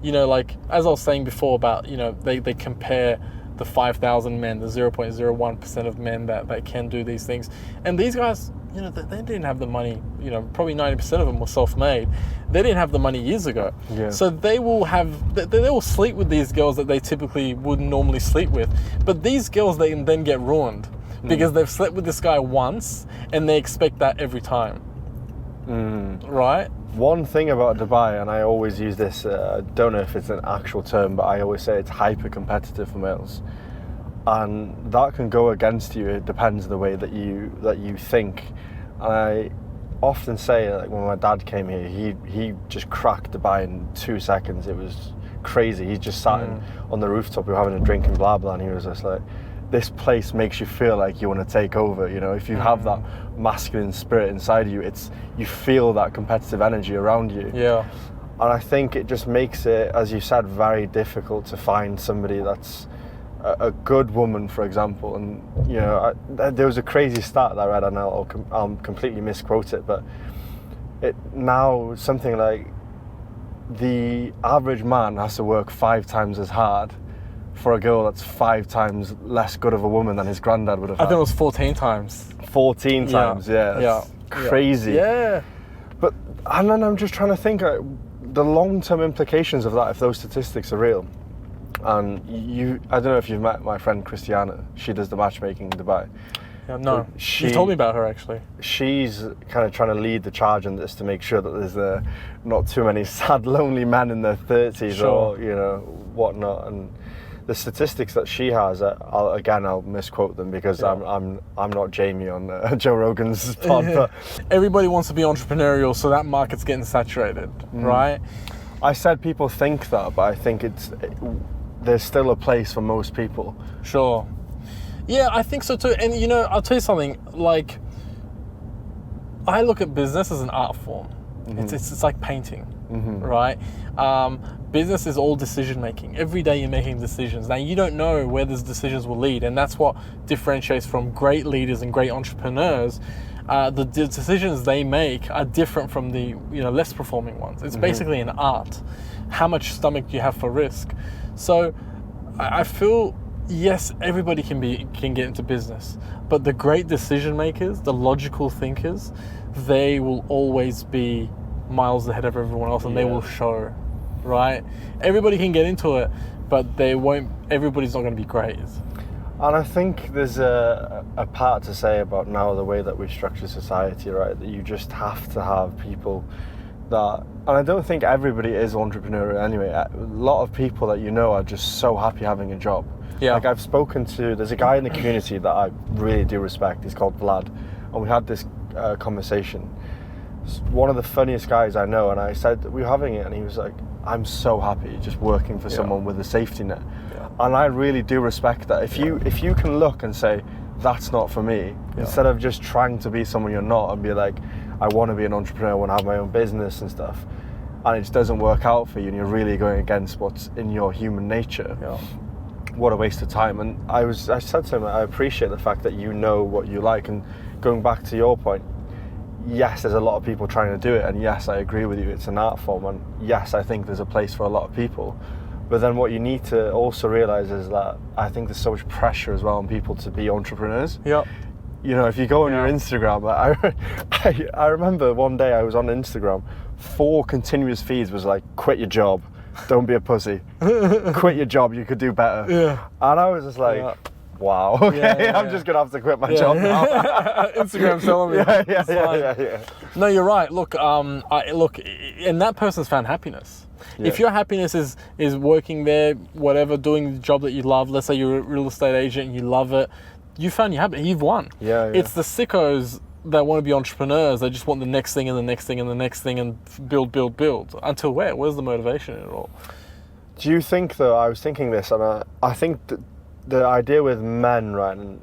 you know, like as I was saying before about, you know, they compare the 5,000 men, the 0.01% of men that can do these things, and these guys, you know, they didn't have the money. You know, probably 90% of them were self-made. They didn't have the money years ago. So they will sleep with these girls that they typically wouldn't normally sleep with, but these girls, they then get ruined because they've slept with this guy once and they expect that every time. Right? One thing about Dubai, and I always use this, I don't know if it's an actual term, but I always say it's hyper-competitive for males. And that can go against you. It depends the way that you think. And I often say, like when my dad came here, he just cracked Dubai in 2 seconds. It was crazy. He just sat on the rooftop, we were having a drink and blah blah, and he was just like, this place makes you feel like you want to take over. You know, if you have that masculine spirit inside of you, you feel that competitive energy around you. Yeah. And I think it just makes it, as you said, very difficult to find somebody that's a good woman, for example. And you know, there was a crazy stat that I read, and I'll completely misquote it, but it now something like the average man has to work 5 times as hard for a girl that's 5 times less good of a woman than his granddad would have had. I think it was 14 times. 14 times, yeah. Crazy. Yeah. But, and then I'm just trying to think the long-term implications of that, if those statistics are real. And I don't know if you've met my friend Christiana. She does the matchmaking in Dubai. Yeah, no, you told me about her actually. She's kind of trying to lead the charge on this to make sure that there's not too many sad, lonely men in their 30s Sure. or whatnot. And the statistics that she has, I'll misquote them because I'm not Jamie on Joe Rogan's pod. But everybody wants to be entrepreneurial, so that market's getting saturated, right? I said people think that, but I think there's still a place for most people. Sure. Yeah, I think so too. And I'll tell you something, like, I look at business as an art form. Mm-hmm. It's like painting, right? Business is all decision making. Every day you're making decisions. Now you don't know where those decisions will lead, and that's what differentiates from great leaders and great entrepreneurs. The decisions they make are different from the less performing ones. It's basically an art. How much stomach do you have for risk? So I feel, yes, everybody can get into business, but the great decision makers, the logical thinkers, they will always be miles ahead of everyone else, and they will show, right? Everybody can get into it, but everybody's not going to be great. And I think there's a part to say about now the way that we structure society, right? That you just have to have people that, and I don't think everybody is entrepreneurial anyway. A lot of people that are just so happy having a job. Yeah. Like I've spoken to, there's a guy in the community that I really do respect. He's called Vlad, and we had this conversation. It's one of the funniest guys I know, and I said we were having it, and he was like, "I'm so happy just working for someone with a safety net." Yeah. And I really do respect that. If you can look and say that's not for me, instead of just trying to be someone you're not and be like, I want to be an entrepreneur, I want to have my own business and stuff, and it just doesn't work out for you, and you're really going against what's in your human nature. Yeah. What a waste of time. And I said to him, I appreciate the fact that you know what you like. And going back to your point, yes, there's a lot of people trying to do it, and yes, I agree with you, it's an art form, and yes, I think there's a place for a lot of people. But then what you need to also realize is that I think there's so much pressure as well on people to be entrepreneurs. Yeah. If you go on your Instagram, I remember one day I was on Instagram, 4 continuous feeds was like, quit your job, don't be a pussy, quit your job, you could do better. Yeah. And I was just like, wow, okay, I'm just gonna have to quit my job now. Instagram's telling me. Yeah. No, you're right. Look, and that person's found happiness. Yeah. If your happiness is working there, whatever, doing the job that you love, let's say you're a real estate agent and you love it, you found your happiness, you've won. Yeah. It's the sickos that want to be entrepreneurs. They just want the next thing and the next thing and the next thing and build. Until where? Where's the motivation in it all? Do you think, though, I was thinking this, and I think that the idea with men, right, and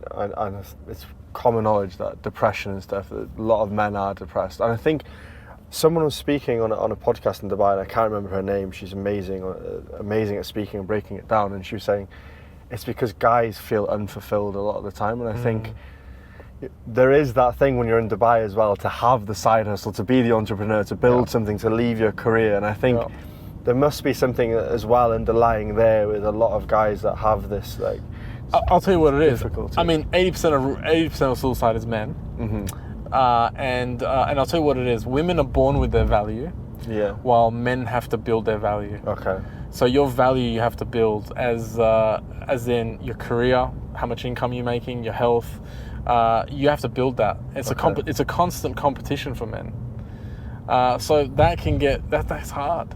it's common knowledge that depression and stuff, a lot of men are depressed. And I think someone was speaking on a podcast in Dubai, and I can't remember her name. She's amazing at speaking and breaking it down. And she was saying it's because guys feel unfulfilled a lot of the time. And I think there is that thing when you're in Dubai as well, to have the side hustle, to be the entrepreneur, to build something, to leave your career. And I think there must be something as well underlying there with a lot of guys that have this, like, I'll tell you what it is. Difficulty. I mean, 80% of suicide is men. Mm-hmm. And I'll tell you what it is. Women are born with their value, while men have to build their value. Okay. So your value you have to build as in your career, how much income you're making, your health. You have to build that. It's a constant competition for men. So that can that's hard.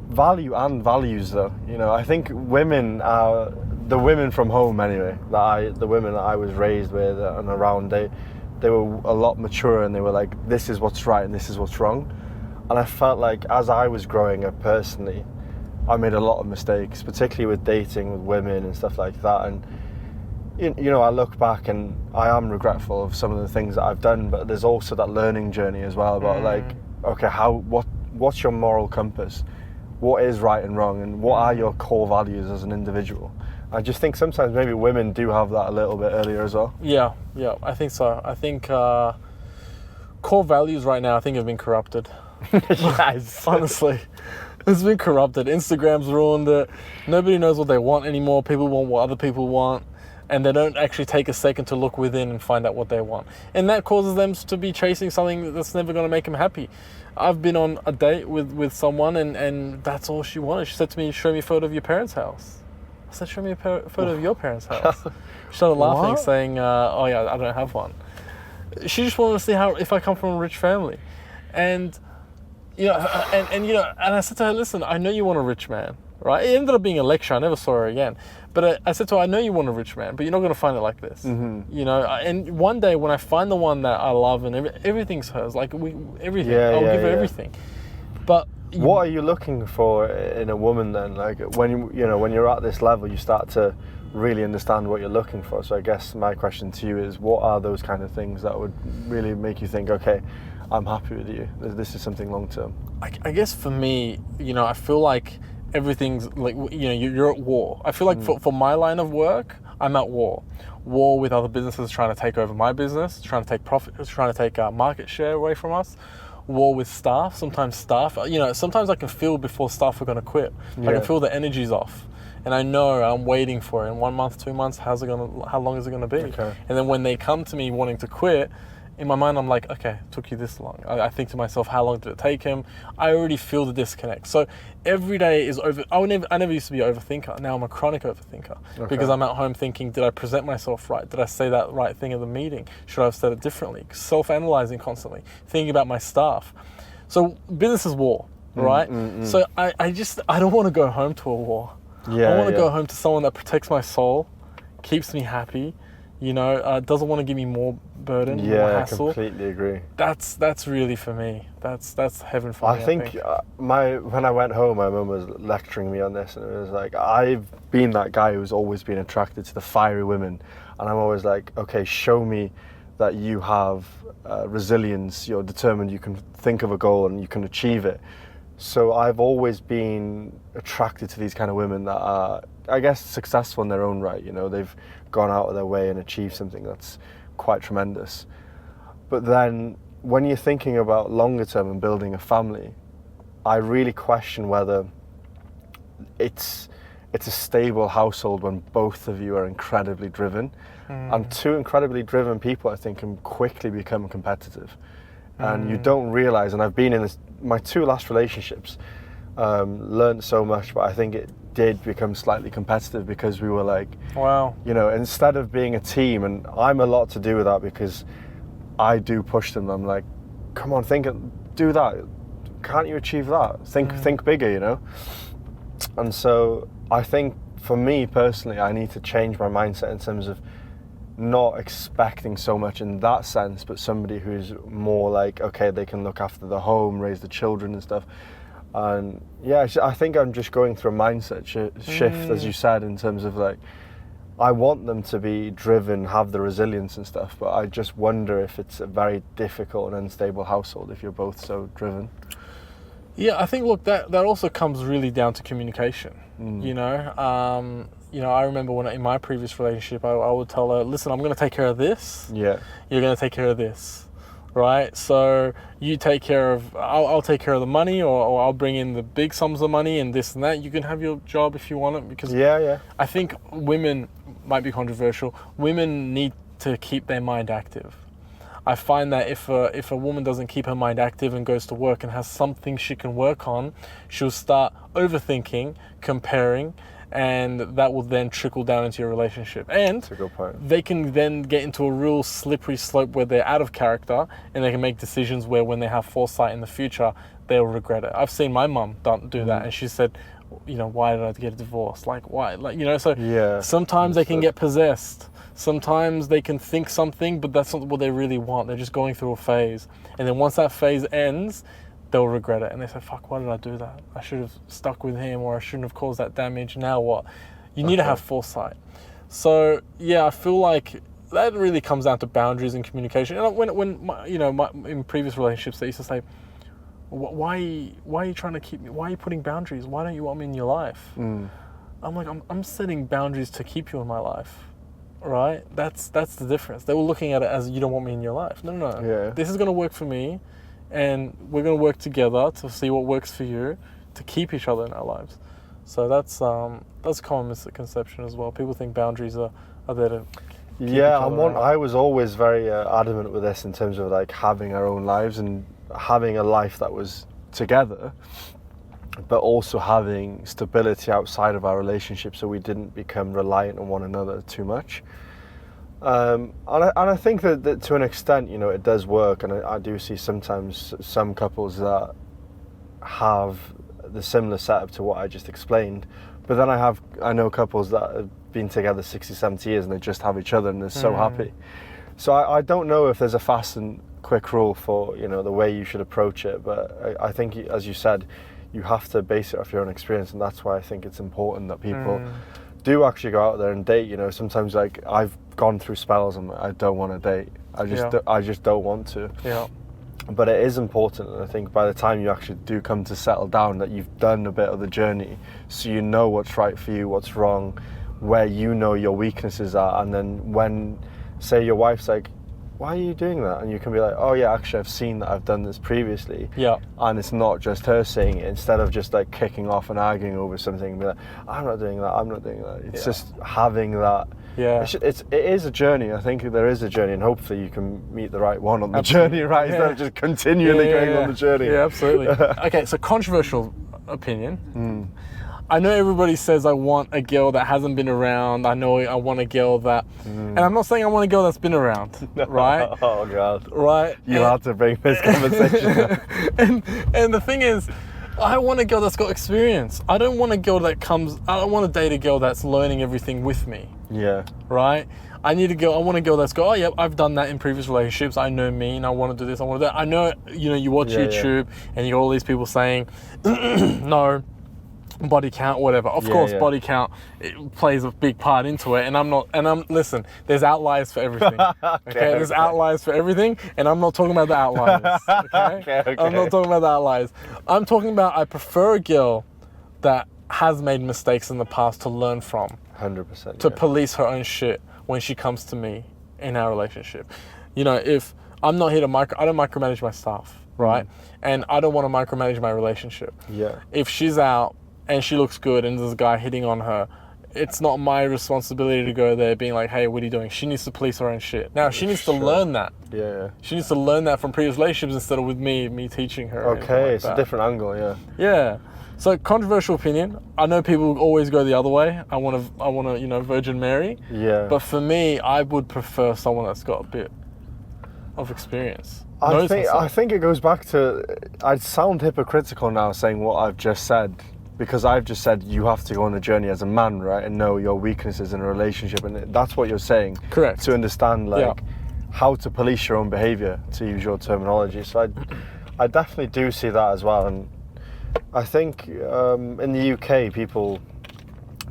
Value and values, though. I think women are the women from home anyway. The women that I was raised with and around, they were a lot mature, and they were like, this is what's right and this is what's wrong. And I felt like as I was growing up personally, I made a lot of mistakes, particularly with dating with women and stuff like that. And I look back and I am regretful of some of the things that I've done, but there's also that learning journey as well about like, okay, what's your moral compass? What is right and wrong, and what are your core values as an individual? I just think sometimes maybe women do have that a little bit earlier as well. Yeah, I think so. I think core values right now, I think, have been corrupted. Yes. Honestly, it's been corrupted. Instagram's ruined it. Nobody knows what they want anymore. People want what other people want, and they don't actually take a second to look within and find out what they want. And that causes them to be chasing something that's never going to make them happy. I've been on a date with someone, and that's all she wanted. She said to me, show me a photo of your parents' house. I said, show me a photo of your parents' house. She started laughing, What? saying, oh yeah, I don't have one. She just wanted to see if I come from a rich family. And, you know, and I said to her, listen, I know you want a rich man, right? It ended up being a lecture. I never saw her again. But I said to her, I know you want a rich man, but you're not going to find it like this. Mm-hmm. You know, and one day when I find the one that I love and everything's hers, like everything, I'll give her everything. But what are you looking for in a woman then? Like when you're at this level, you start to really understand what you're looking for. So I guess my question to you is, what are those kind of things that would really make you think, okay, I'm happy with you, this is something long term? I guess for me, you know, I feel like everything's like, you know, you're at war. I feel like for my line of work, I'm at war with other businesses trying to take over my business, trying to take profit, trying to take market share away from us. War with staff. Sometimes staff, you know, sometimes I can feel before staff are going to quit. I can feel the energy's off, and I know I'm waiting for it. In 1 month, 2 months, how long is it going to be? Okay. And then when they come to me wanting to quit, in my mind I'm like, okay, it took you this long. I think to myself, how long did it take him? I already feel the disconnect. So every day is over. I never used to be an overthinker. Now I'm a chronic overthinker because I'm at home thinking, did I present myself right? Did I say that right thing at the meeting? Should I have said it differently? Self-analyzing constantly, thinking about my staff. So business is war, right? So I don't want to go home to a war. I want to go home to someone that protects my soul, keeps me happy, you know, doesn't want to give me more burden, more hassle. I completely agree. That's really for me. That's heaven for me. I think when I went home, my mum was lecturing me on this, and it was like, I've been that guy who's always been attracted to the fiery women, and I'm always like, okay, show me that you have resilience, you're determined, you can think of a goal and you can achieve it. So I've always been attracted to these kind of women that are, I guess, successful in their own right. You know, they've gone out of their way and achieved something that's quite tremendous. But then when you're thinking about longer term and building a family, I really question whether it's a stable household when both of you are incredibly driven. And two incredibly driven people, I think, can quickly become competitive. And you don't realize, and I've been in my 2 last relationships, learned so much, but I think it did become slightly competitive because we were like, wow, you know, instead of being a team, and I'm a lot to do with that because I do push them. I'm like, come on, do that. Can't you achieve that? Think bigger, you know? And so I think for me personally, I need to change my mindset in terms of not expecting so much in that sense, but somebody who's more like, okay, they can look after the home, raise the children and stuff. And yeah, I think I'm just going through a mindset shift, as you said, in terms of like, I want them to be driven, have the resilience and stuff, but I just wonder if it's a very difficult and unstable household if you're both so driven. Yeah, I think, look, that also comes really down to communication. You know, I remember when in my previous relationship, I would tell her, listen, I'm going to take care of this. Yeah. You're going to take care of this, right? So you take care of, I'll take care of the money, or I'll bring in the big sums of money and this and that. You can have your job if you want it, because I think women, might be controversial, women need to keep their mind active. I find that if a woman doesn't keep her mind active and goes to work and has something she can work on, she'll start overthinking, comparing, and that will then trickle down into your relationship. And that's a good point. They can then get into a real slippery slope where they're out of character, and they can make decisions where when they have foresight in the future, they'll regret it. I've seen my mum do that, and she said, you know, why did I get a divorce? Like, why? Like, you know, so sometimes they can get possessed. Sometimes they can think something, but that's not what they really want. They're just going through a phase. And then once that phase ends, they'll regret it. And they say, fuck, why did I do that? I should have stuck with him, or I shouldn't have caused that damage. Now what? You need to have foresight. So, yeah, I feel like that really comes down to boundaries and communication. And when in previous relationships, they used to say, why are you trying to keep me? Why are you putting boundaries? Why don't you want me in your life? I'm like, I'm setting boundaries to keep you in my life. Right? That's the difference. They were looking at it as, you don't want me in your life. No. Yeah. This is going to work for me, and we're going to work together to see what works for you, to keep each other in our lives. So that's a common misconception as well. People think boundaries are there to keep each other I was always very adamant with this in terms of like having our own lives and having a life that was together. but also having stability outside of our relationship, so we didn't become reliant on one another too much. And I think that to an extent, you know, it does work, and I do see sometimes some couples that have the similar setup to what I just explained, but then I know couples that have been together 60, 70 years and they just have each other and they're so happy. So I don't know if there's a fast and quick rule for, you know, the way you should approach it, but I think, as you said, you have to base it off your own experience, and that's why I think it's important that people do actually go out there and date. You know, sometimes, like, I've gone through spells and I don't want to date. I just don't want to. Yeah. But it is important, and I think by the time you actually do come to settle down, that you've done a bit of the journey, so you know what's right for you, what's wrong, where you know your weaknesses are, and then when, say, your wife's like, why are you doing that? And you can be like, oh yeah, actually I've seen that I've done this previously. Yeah. And it's not just her saying it, instead of just like kicking off and arguing over something and be like, I'm not doing that. It's just having that. Yeah. It is a journey. I think there is a journey, and hopefully you can meet the right one on the journey, right? Instead of just continually going on the journey. Yeah, absolutely. Okay, so controversial opinion. I know everybody says I want a girl that hasn't been around. I know I want a girl that, and I'm not saying I want a girl that's been around, right? Oh God. Right. You have to bring this conversation. and the thing is, I want a girl that's got experience. I don't want a girl that I don't want to date a girl that's learning everything with me. Yeah. Right? I want a girl that's go, oh yeah, I've done that in previous relationships. I know me, and I want to do this, I want to do that. I know, you know, you watch YouTube and you got all these people saying, no, body count, whatever. Of course, body count, it plays a big part into it, and listen, there's outliers for everything. Okay, there's outliers for everything, and I'm not talking about the outliers. Okay? I'm not talking about the outliers. I'm talking about, I prefer a girl that has made mistakes in the past to learn from. 100%. To police her own shit when she comes to me in our relationship. You know, if I'm not here to I don't micromanage my staff, right? And I don't want to micromanage my relationship. Yeah. If she's out and she looks good and there's a guy hitting on her, it's not my responsibility to go there being like, hey, what are you doing? She needs to police her own shit. Now, she needs to learn that. Yeah. She needs to learn that from previous relationships instead of with me teaching her. Okay, it's a different angle, yeah. Yeah. So, controversial opinion. I know people always go the other way. I want to, you know, Virgin Mary. Yeah. But for me, I would prefer someone that's got a bit of experience. I think it goes back to, I sound hypocritical now saying what I've just said, because I've just said you have to go on a journey as a man, right, and know your weaknesses in a relationship, and that's what you're saying. Correct. To understand, like, how to police your own behaviour, to use your terminology. So I definitely do see that as well, and I think in the UK,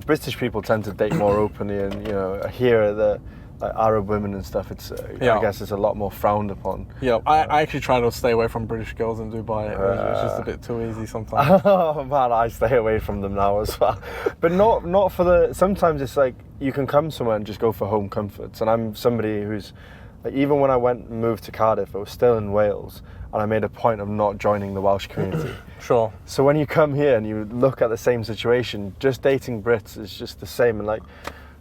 British people tend to date more openly, and, you know, here the Arab women and stuff, it's I guess it's a lot more frowned upon. Yeah, I actually try to stay away from British girls in Dubai. It's just a bit too easy sometimes. Oh man, I stay away from them now as well. But not for the. Sometimes it's like you can come somewhere and just go for home comforts. And I'm somebody who's like, even when I moved to Cardiff, I was still in Wales, and I made a point of not joining the Welsh community. Sure. So when you come here and you look at the same situation, just dating Brits is just the same. And like,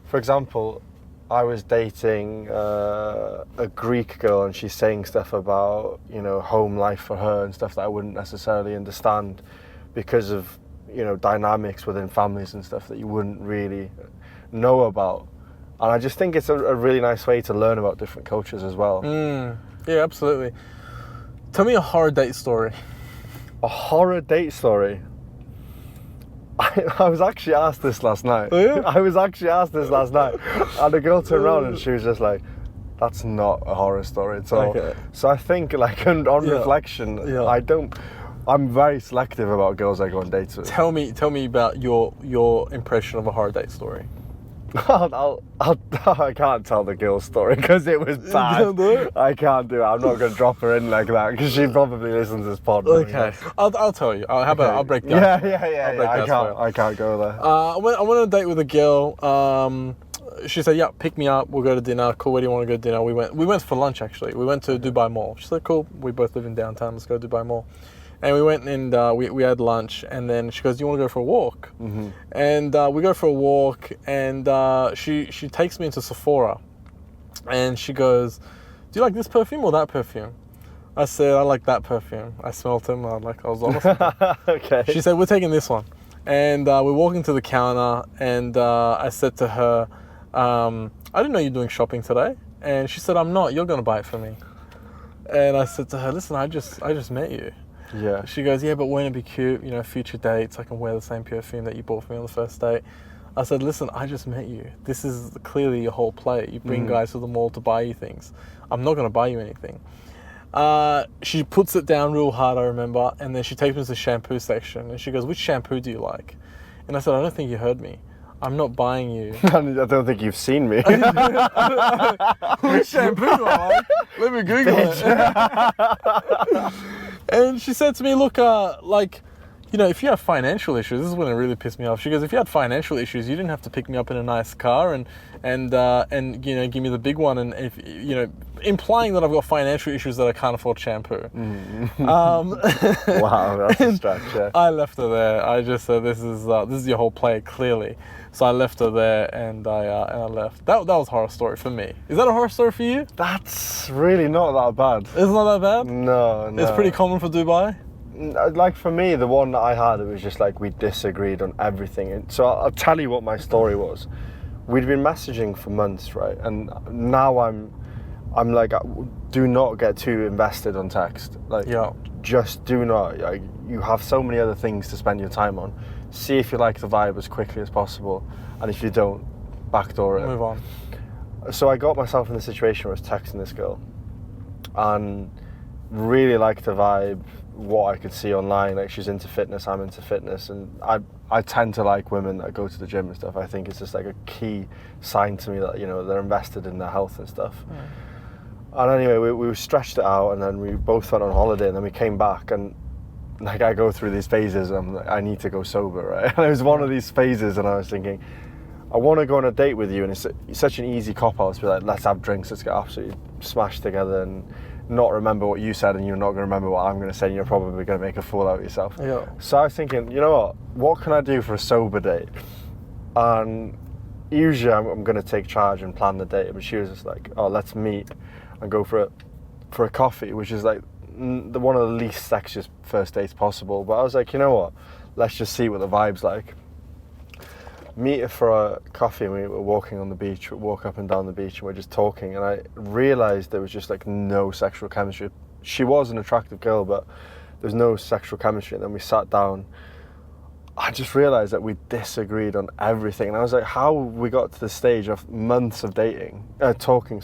for example, I was dating a Greek girl, and she's saying stuff about, you know, home life for her and stuff that I wouldn't necessarily understand because of, you know, dynamics within families and stuff that you wouldn't really know about. And I just think it's a really nice way to learn about different cultures as well. Yeah, absolutely. Tell me a horror date story. A horror date story? I was actually asked this last night. Oh, yeah? I was actually asked this last night. And the girl turned around and she was just like, that's not a horror story at all. Okay. So I think, like, on reflection, I'm very selective about girls I go on dates with. Tell me about your impression of a horror date story. I can't tell the girl's story because it was bad. You can't do it? I can't do it. I'm not going to drop her in like that because she probably listens to this pod. Okay, I'll tell you. How about I'll break down. Yeah. I can't go there. I went on a date with a girl. She said, "Yeah, pick me up. We'll go to dinner. Cool. Where do you want to go to dinner?" We went for lunch actually. We went to Dubai Mall. She said, "Cool. We both live in downtown. Let's go to Dubai Mall." And we went and we had lunch, and then she goes, "Do you want to go for a walk?" Mm-hmm. And we go for a walk, and she takes me into Sephora, and she goes, "Do you like this perfume or that perfume?" I said, I like that perfume. I smelled him. I was honest with her. Okay. She said, we're taking this one. And we're walking to the counter, and I said to her, I didn't know you're doing shopping today. And she said, I'm not. You're going to buy it for me. And I said to her, listen, I just met you. Yeah. She goes, yeah, but wouldn't it be cute, future dates, I can wear the same perfume that you bought for me on the first date. I said, listen, I just met you. This is clearly your whole play. You bring guys to the mall to buy you things. I'm not going to buy you anything. She puts it down real hard, I remember, and then she takes me to the shampoo section, and she goes, which shampoo do you like? And I said, I don't think you heard me. I'm not buying you. I don't think you've seen me. Which shampoo do I like? Let me Google it. And she said to me, look, if you have financial issues, this is when it really pissed me off. She goes, if you had financial issues, you didn't have to pick me up in a nice car and give me the big one, and if implying that I've got financial issues that I can't afford shampoo. Wow, that's a stretch. Yeah. I left her there. I just said, this is your whole play, clearly. So I left her there, and I left. That was a horror story for me. Is that a horror story for you? That's really not that bad. It's not that bad? No. It's pretty common for Dubai? Like for me, the one that I had, it was just like we disagreed on everything. And so I'll tell you what my story was. We'd been messaging for months, right? And now I'm like, do not get too invested on text. Like, just do not. Like, you have so many other things to spend your time on. See if you like the vibe as quickly as possible, and if you don't, backdoor it. Move on. So I got myself in the situation where I was texting this girl, and really liked the vibe, what I could see online. Like, she's into fitness, I'm into fitness, and I tend to like women that go to the gym and stuff. I think it's just like a key sign to me that they're invested in their health and stuff. And anyway, we stretched it out, and then we both went on holiday, and then we came back, and like I go through these phases, and I'm like, I need to go sober, right? And it was one of these phases, and I was thinking, I want to go on a date with you, and it's such an easy cop-out to be like, let's have drinks, let's get absolutely smashed together, and not remember what you said, and you're not going to remember what I'm going to say, and you're probably going to make a fool out of yourself. Yeah. So I was thinking, you know what can I do for a sober date? And usually I'm going to take charge and plan the date, but she was just like, oh, let's meet and go for a coffee, which is like one of the least sexiest first dates possible. But I was like, you know what, let's just see what the vibe's like. Meet her for a coffee, and we were walking on the beach, we walk up and down the beach, and we're just talking, and I realised there was just like no sexual chemistry. She was an attractive girl, but there's no sexual chemistry. And then we sat down. I just realised that we disagreed on everything, and I was like, how we got to the stage of months of talking,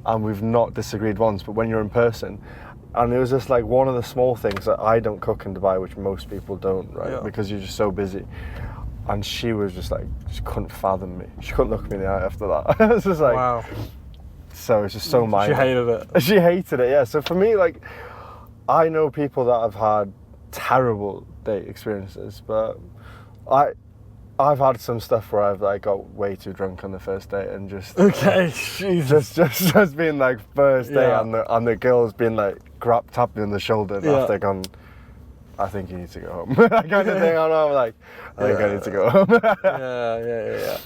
and we've not disagreed once. But when you're in person, and it was just like one of the small things that I don't cook in Dubai, which most people don't, right? Yeah. Because you're just so busy. And she was just like, she couldn't fathom me. She couldn't look me in the eye after that. It was just like, wow. So it's just so minor. She hated it. She hated it, yeah. So for me, like, I know people that have had terrible date experiences, but I've had some stuff where I've like got way too drunk on the first date and just just being like first date, and the girl's been like tapped me on the shoulder and after gone, I think you need to go home. That kind of thing. I'm like, I think I need to go home. Yeah.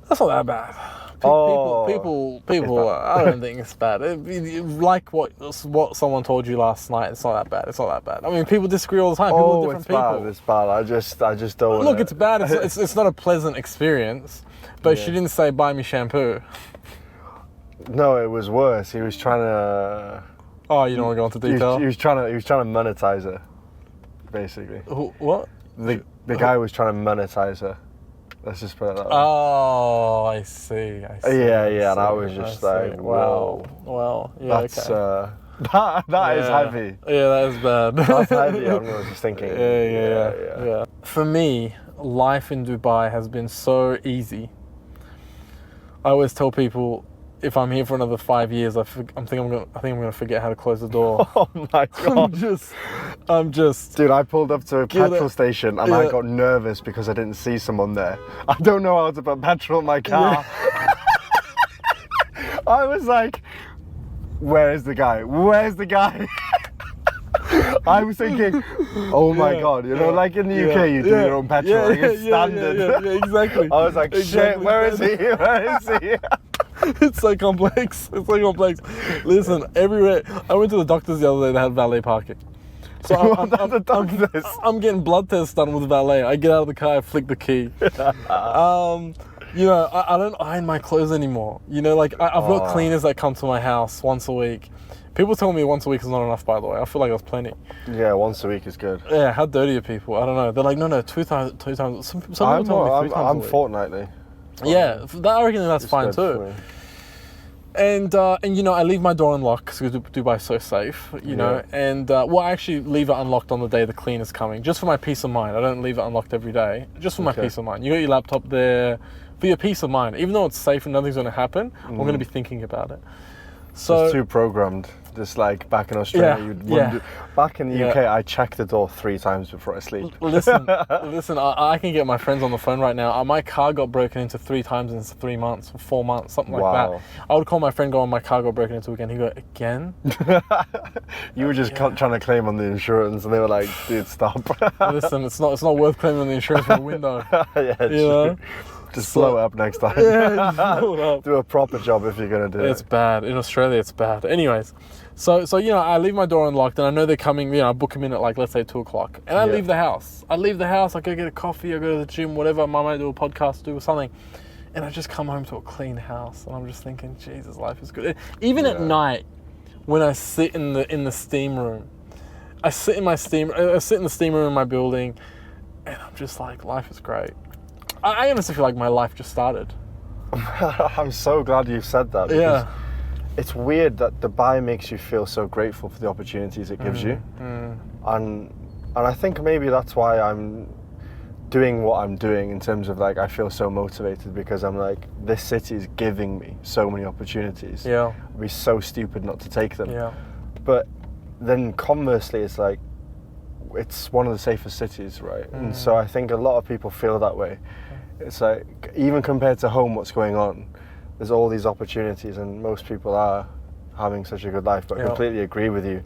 That's not that bad. People. I don't think it's bad. Like what someone told you last night. It's not that bad. It's not that bad. I mean, people disagree all the time. People are different people. It's bad. I just don't. Look, it's bad. It's not a pleasant experience. But she didn't say buy me shampoo. No, it was worse. He was trying to. Oh, you don't want to go into detail. He was trying to monetize her, basically. What? The guy was trying to monetize her. Let's just put it that way. Oh, I see. Yeah, and I was just like, whoa. Well, yeah, that's, okay. That is heavy. Yeah, that is bad. That's heavy. I was just thinking. Yeah. For me, life in Dubai has been so easy. I always tell people, if I'm here for another 5 years, I think I'm gonna forget how to close the door. Oh my god! I'm just. Dude, I pulled up to a petrol station and I got nervous because I didn't see someone there. I don't know how to put petrol in my car. Yeah. I was like, "Where's the guy? Where's the guy?" I was thinking, "Oh my god!" Like in the UK, you do your own petrol. It's standard. Yeah, exactly. I was like, "Shit, where is he? Where is he?" It's so complex. It's so complex. Listen, everywhere. I went to the doctor's the other day. They had valet parking. So I'm getting blood tests done with valet. I get out of the car, I flick the key. You know, I don't iron my clothes anymore. You know, like I've got cleaners that come to my house once a week. People tell me once a week is not enough, by the way. I feel like that's plenty. Yeah, once a week is good. Yeah, how dirty are people? I don't know. They're like, no, two times. Some people tell me 3 times a week. I'm fortnightly. Yeah, I reckon that's fine too. And you know, I leave my door unlocked because Dubai's so safe, you know. And well, I actually leave it unlocked on the day the cleaner's coming, just for my peace of mind. I don't leave it unlocked every day, just for my peace of mind. You got your laptop there for your peace of mind. Even though it's safe and nothing's going to happen, we're going to be thinking about it. So it's too programmed. Just like back in Australia, back in the UK, I check the door 3 times before I sleep. Listen, I can get my friends on the phone right now. My car got broken into 3 times in 3 months, 4 months, something like that. I would call my friend, go, my car got broken into again. He'd go, again? You were just trying to claim on the insurance, and they were like, dude, stop. Listen, it's not worth claiming on the insurance for a window. Yeah, true. Know? Just blow it up next time. Yeah, just blow it up. Do a proper job if you're going to do it. It's bad. In Australia, it's bad. Anyways, so you know, I leave my door unlocked and I know they're coming, you know, I book them in at like, let's say 2 o'clock. And I leave the house. I go get a coffee, I go to the gym, whatever. I might do a podcast, do something. And I just come home to a clean house. And I'm just thinking, Jesus, life is good. Even at night, when I sit in the steam room, I sit in the steam room in my building and I'm just like, life is great. I honestly feel like my life just started. I'm so glad you said that. Because it's weird that Dubai makes you feel so grateful for the opportunities it gives you. And I think maybe that's why I'm doing what I'm doing in terms of like, I feel so motivated because I'm like, this city is giving me so many opportunities. Yeah. I'd be so stupid not to take them. Yeah. But then conversely, it's like, it's one of the safest cities, right? And so I think a lot of people feel that way. It's like, even compared to home, what's going on, there's all these opportunities and most people are having such a good life. But I completely agree with you.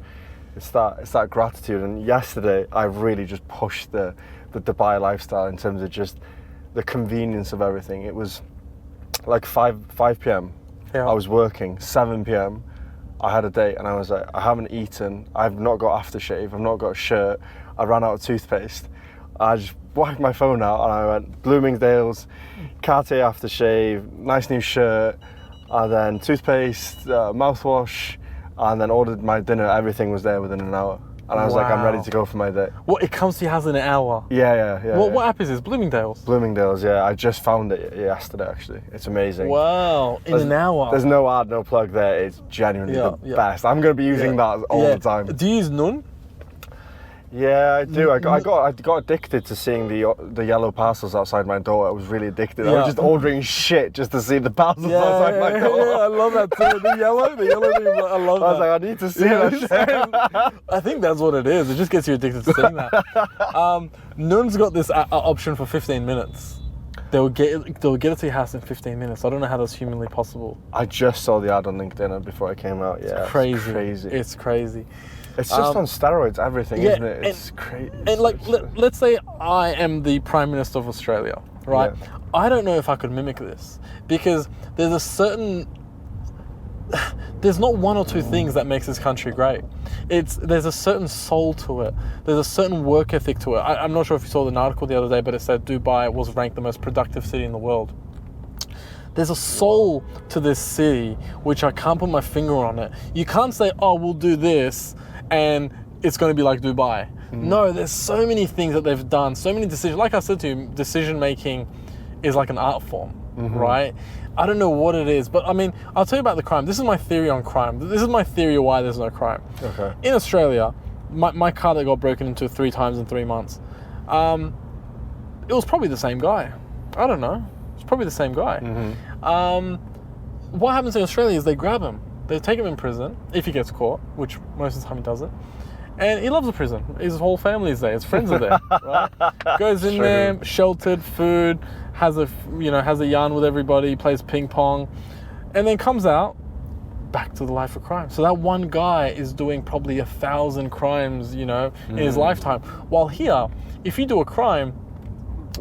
It's that gratitude. And yesterday, I really just pushed the Dubai lifestyle in terms of just the convenience of everything. It was like 5 p.m. I was working, 7 p.m. I had a date and I was like, I haven't eaten, I've not got aftershave, I've not got a shirt, I ran out of toothpaste. I just whacked my phone out and I went, Bloomingdale's, Cartier aftershave, nice new shirt, and then toothpaste, mouthwash, and then ordered my dinner. Everything was there within an hour. And I was like, I'm ready to go for my day. What, it comes to your house in an hour? Yeah. What app is this? Bloomingdale's? Bloomingdale's, yeah. I just found it yesterday, actually. It's amazing. Wow, in an hour? There's no ad, no plug there. It's genuinely the best. I'm going to be using that all the time. Do you use Nun? Yeah, I do. I got addicted to seeing the yellow parcels outside my door. I was really addicted. I was just ordering shit just to see the parcels outside my door. Yeah, I love that too. The yellow thing, I love that. I was like, I need to see that shit. I think that's what it is. It just gets you addicted to seeing that. Nun's got this option for 15 minutes. They'll get it to your house in 15 minutes. I don't know how that's humanly possible. I just saw the ad on LinkedIn before I came out. Yeah, it's crazy. It's crazy. It's just on steroids, everything, isn't it? It's crazy. And like, let's say I am the Prime Minister of Australia, right? Yeah. I don't know if I could mimic this because there's not 1 or 2 things that makes this country great. There's a certain soul to it. There's a certain work ethic to it. I'm not sure if you saw the article the other day, but it said Dubai was ranked the most productive city in the world. There's a soul to this city, which I can't put my finger on it. You can't say, oh, we'll do this, and it's going to be like Dubai. No, there's so many things that they've done, so many decisions. Like I said to you, decision making is like an art form, right? I don't know what it is, but I mean, I'll tell you about the crime. This is my theory on crime. This is my theory of why there's no crime. Okay. In Australia, my car that got broken into 3 times in 3 months, it was probably the same guy. I don't know. It's probably the same guy. What happens in Australia is they grab him. They take him in prison, if he gets caught, which most of the time he doesn't. And he loves the prison. His whole family is there. His friends are there, right? Goes in there, sheltered, food, has a yarn with everybody, plays ping pong, and then comes out, back to the life of crime. So that one guy is doing probably 1,000 crimes, in his lifetime. While here, if you do a crime,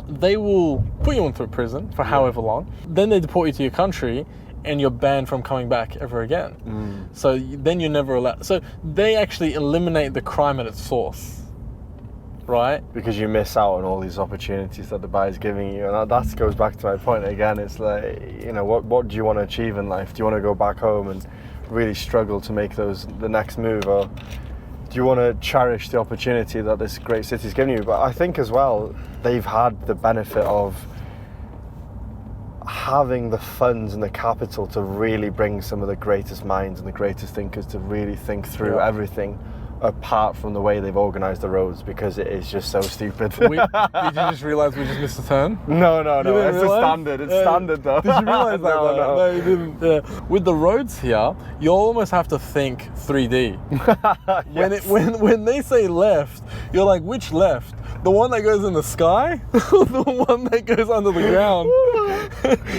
they will put you into prison for however long. Then they deport you to your country. and you're banned from coming back ever again. So then you're never allowed. So they actually eliminate the crime at its source, right? Because you miss out on all these opportunities that Dubai is giving you, and that goes back to my point again. It's like, you know, what do you want to achieve in life? Do you want to go back home and really struggle to make the next move, or do you want to cherish the opportunity that this great city's giving you? But I think as well, they've had the benefit of having the funds and the capital to really bring some of the greatest minds and the greatest thinkers to really think through everything, apart from the way they've organised the roads, because it is just so stupid. Did you just realise we just missed a turn? No. It's a standard. It's standard though. Did you realise that? No, you didn't. Yeah. With the roads here, you almost have to think 3D. Yes. When they say left, you're like, which left? The one that goes in the sky, or the one that goes under the ground?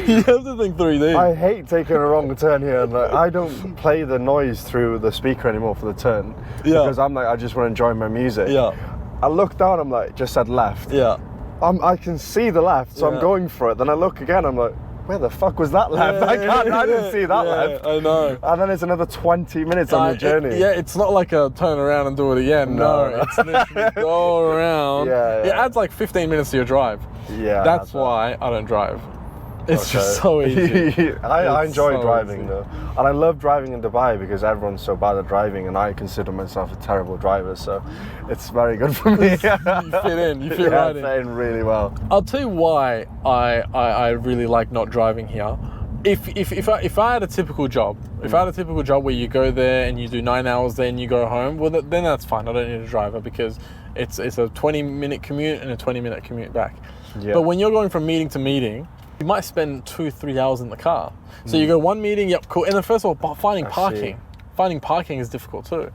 You have to think 3D. I hate taking a wrong turn here, and I don't play the noise through the speaker anymore for the turn, because I'm like, I just want to enjoy my music. I look down, I'm like, just said left. I can see the left, so I'm going for it. Then I look again, I'm like, where the fuck was that left? I didn't see that left. I know. And then it's another 20 minutes on the journey. It's not like a turn around and do it again. No, it's literally go around. It adds like 15 minutes to your drive. That's why I don't drive. It's just so easy. I enjoy driving though. And I love driving in Dubai because everyone's so bad at driving, and I consider myself a terrible driver, so it's very good for me. You fit in, you fit right in. I fit in really well. I'll tell you why I really like not driving here. If I had a typical job, where you go there and you do 9 hours there and you go home, well then that's fine. I don't need a driver because it's a 20-minute commute and a 20-minute commute back. But when you're going from meeting to meeting, you might spend 2-3 hours in the car. So you go one meeting, yep, cool. And then first of all, finding parking is difficult too.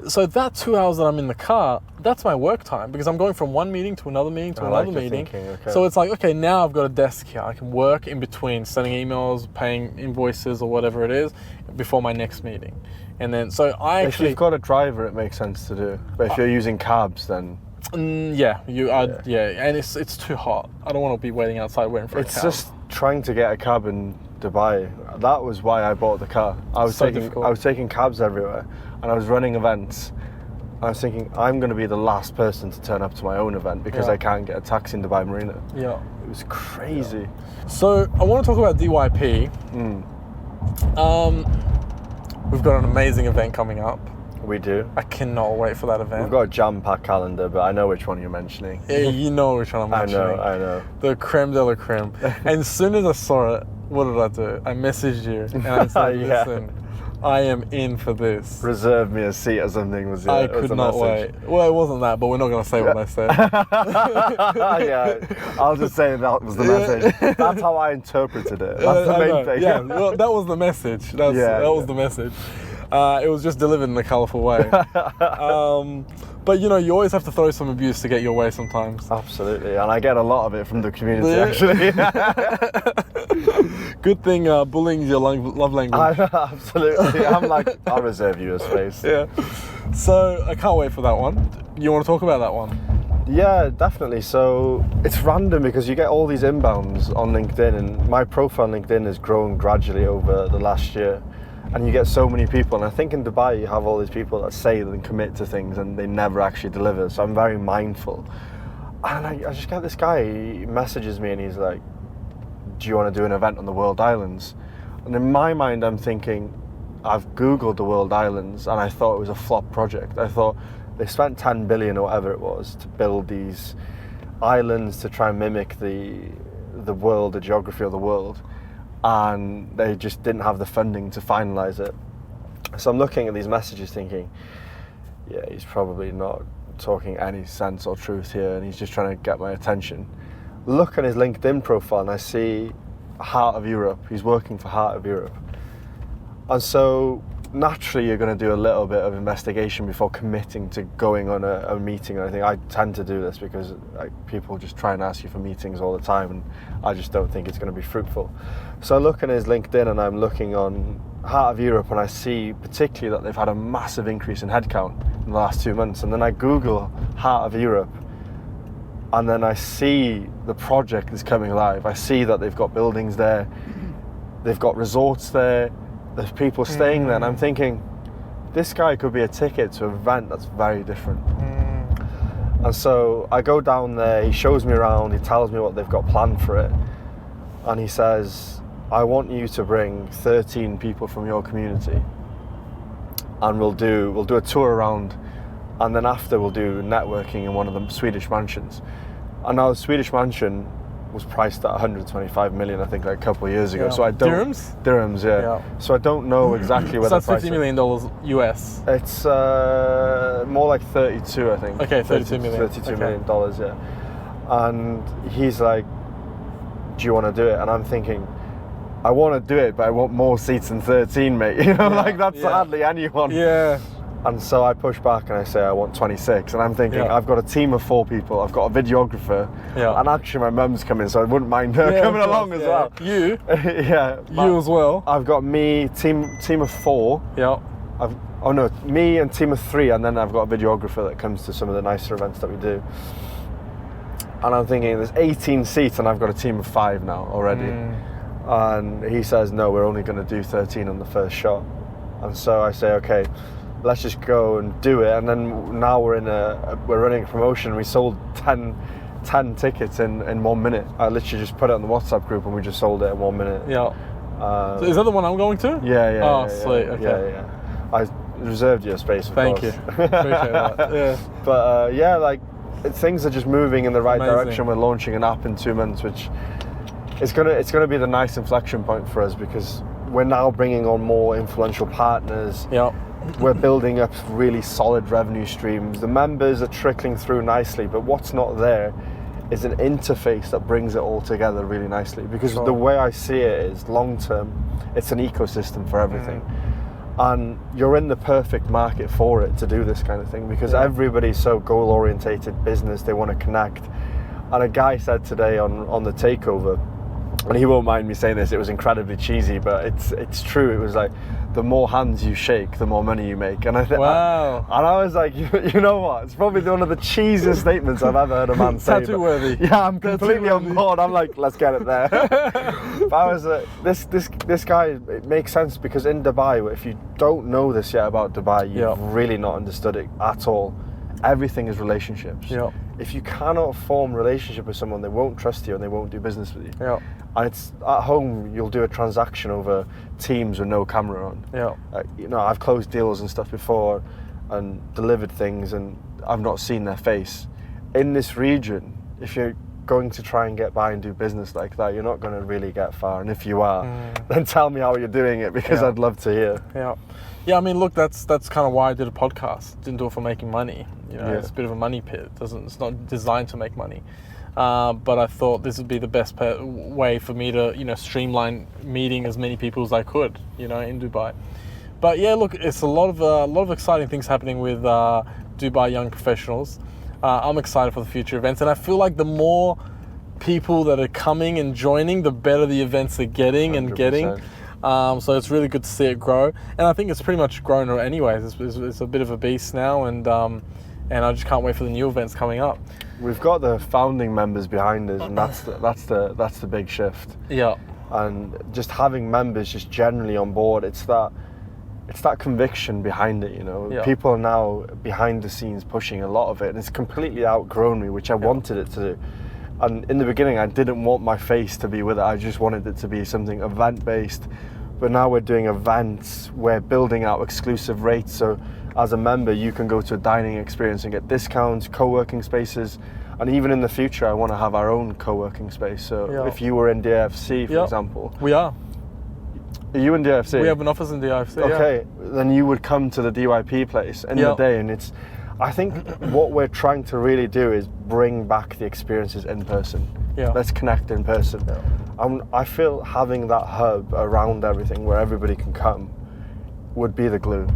So that 2 hours that I'm in the car, that's my work time, because I'm going from one meeting to another meeting to another meeting. So it's like, okay, now I've got a desk here. I can work in between, sending emails, paying invoices or whatever it is before my next meeting. And then, so if you've got a driver, it makes sense to do. But if you're using cabs, then... and it's too hot. I don't want to be waiting outside waiting for a cab. It's just trying to get a cab in Dubai. That was why I bought the car. I was taking cabs everywhere, and I was running events. I was thinking, I'm going to be the last person to turn up to my own event because I can't get a taxi in Dubai Marina. It was crazy. So I want to talk about DYP. We've got an amazing event coming up. We do. I cannot wait for that event. We've got a jam-packed calendar, but I know which one you're mentioning. Yeah, you know which one I'm mentioning. I know. The creme de la creme. And as soon as I saw it, what did I do? I messaged you and I said, listen, I am in for this. Reserve me a seat or something was I could not wait. Well, it wasn't that, but we're not going to say what I said. I'll just say that was the message. That's how I interpreted it. That's the main thing. Yeah, well, that was the message. That was the message. It was just delivered in a colourful way. But you know, you always have to throw some abuse to get your way sometimes. Absolutely, and I get a lot of it from the community actually. Good thing bullying is your love language. Absolutely, I'm like, I'll reserve you a space. So I can't wait for that one. You want to talk about that one? Yeah, definitely. So it's random because you get all these inbounds on LinkedIn, and my profile on LinkedIn has grown gradually over the last year. And you get so many people, and I think in Dubai you have all these people that say and commit to things and they never actually deliver, so I'm very mindful. And I just get this guy, he messages me and he's like, do you want to do an event on the World Islands? And in my mind I'm thinking, I've Googled the World Islands and I thought it was a flop project. I thought they spent 10 billion or whatever it was to build these islands to try and mimic the world, the geography of the world. And they just didn't have the funding to finalise it. So I'm looking at these messages thinking, yeah, he's probably not talking any sense or truth here, and he's just trying to get my attention. Look at his LinkedIn profile and I see Heart of Europe. He's working for Heart of Europe. And so naturally you're going to do a little bit of investigation before committing to going on a meeting. And I think I tend to do this because people just try and ask you for meetings all the time, and I just don't think it's going to be fruitful. So I look at his LinkedIn and I'm looking on Heart of Europe, and I see particularly that they've had a massive increase in headcount in the last 2 months. And then I Google Heart of Europe, and then I see the project is coming live. I see that they've got buildings there. They've got resorts there. There's people staying there, and I'm thinking, this guy could be a ticket to an event that's very different. And so I go down there, he shows me around, he tells me what they've got planned for it. And he says, I want you to bring 13 people from your community. And we'll do a tour around, and then after we'll do networking in one of the Swedish mansions. And now the Swedish mansion was priced at 125 million, I think, like a couple of years ago. Yeah. So I don't dirhams, yeah. So I don't know exactly where so the that's price $50 million US. It's more like 32, I think. Okay, 32 million. $32 million, yeah. And he's like, do you want to do it? And I'm thinking, I want to do it, but I want more seats than 13, mate. You know, like that's hardly anyone. Yeah. And so I push back and I say I want 26, and I'm thinking I've got a team of 4 people, I've got a videographer, and actually my mum's coming, so I wouldn't mind her coming along as well. You? You as well? I've got me, team of 4. Yeah. Me and team of 3, and then I've got a videographer that comes to some of the nicer events that we do. And I'm thinking there's 18 seats and I've got a team of 5 now already. And he says, no, we're only going to do 13 on the first shot. And so I say, okay, let's just go and do it. And then now we're running a promotion. We sold 10 tickets in 1 minute. I literally just put it on the WhatsApp group and we just sold it in 1 minute. Yeah. So is that the one I'm going to? Yeah. Oh, sweet. Okay. Yeah. I reserved your space, of Thank course. you. Appreciate that. Yeah. But like things are just moving in the right direction. We're launching an app in 2 months, which it's gonna be the nice inflection point for us, because we're now bringing on more influential partners. Yeah. We're building up really solid revenue streams. The members are trickling through nicely, but what's not there is an interface that brings it all together really nicely. Because the way I see it is, long term, it's an ecosystem for everything. And you're in the perfect market for it to do this kind of thing, because everybody's so goal-orientated business, they want to connect. And a guy said today on the takeover, and he won't mind me saying this, it was incredibly cheesy, but it's true. It was like, the more hands you shake, the more money you make. And I was like, you know what? It's probably one of the cheesiest statements I've ever heard a man say. Tattoo worthy. Yeah, I'm completely on board. I'm like, let's get it there. But I was this guy. It makes sense, because in Dubai, if you don't know this yet about Dubai, you've really not understood it at all. Everything is relationships. Yeah. If you cannot form a relationship with someone, they won't trust you and they won't do business with you. Yeah. And it's at home, you'll do a transaction over Teams with no camera on. Yeah. I've closed deals and stuff before and delivered things and I've not seen their face. In this region, if you're going to try and get by and do business like that, you're not going to really get far. And if you are, then tell me how you're doing it, because I'd love to hear. Yeah. Yeah, I mean, look, that's kind of why I did a podcast. Didn't do it for making money. It's a bit of a money pit. It's not designed to make money. But I thought this would be the best way for me to, streamline meeting as many people as I could, in Dubai. But yeah, look, it's a lot of exciting things happening with Dubai young professionals. I'm excited for the future events, and I feel like the more people that are coming and joining, the better the events are getting 100%. And getting. So it's really good to see it grow, and I think it's pretty much grown anyways. It's a bit of a beast now, and I just can't wait for the new events coming up. We've got the founding members behind us, and that's the big shift. Yeah. And just having members just generally on board, it's that conviction behind it. Yeah. People are now behind the scenes pushing a lot of it, and it's completely outgrown me, which I wanted it to do. And in the beginning, I didn't want my face to be with it. I just wanted it to be something event-based. But now we're doing events. We're building out exclusive rates. So as a member, you can go to a dining experience and get discounts, co-working spaces. And even in the future, I want to have our own co-working space. So if you were in DIFC, for example. We are. Are you in DIFC? We have an office in DIFC, Okay, then you would come to the DYP place in the day, and I think what we're trying to really do is bring back the experiences in person. Yeah. Let's connect in person. Yeah. I feel having that hub around everything where everybody can come would be the glue.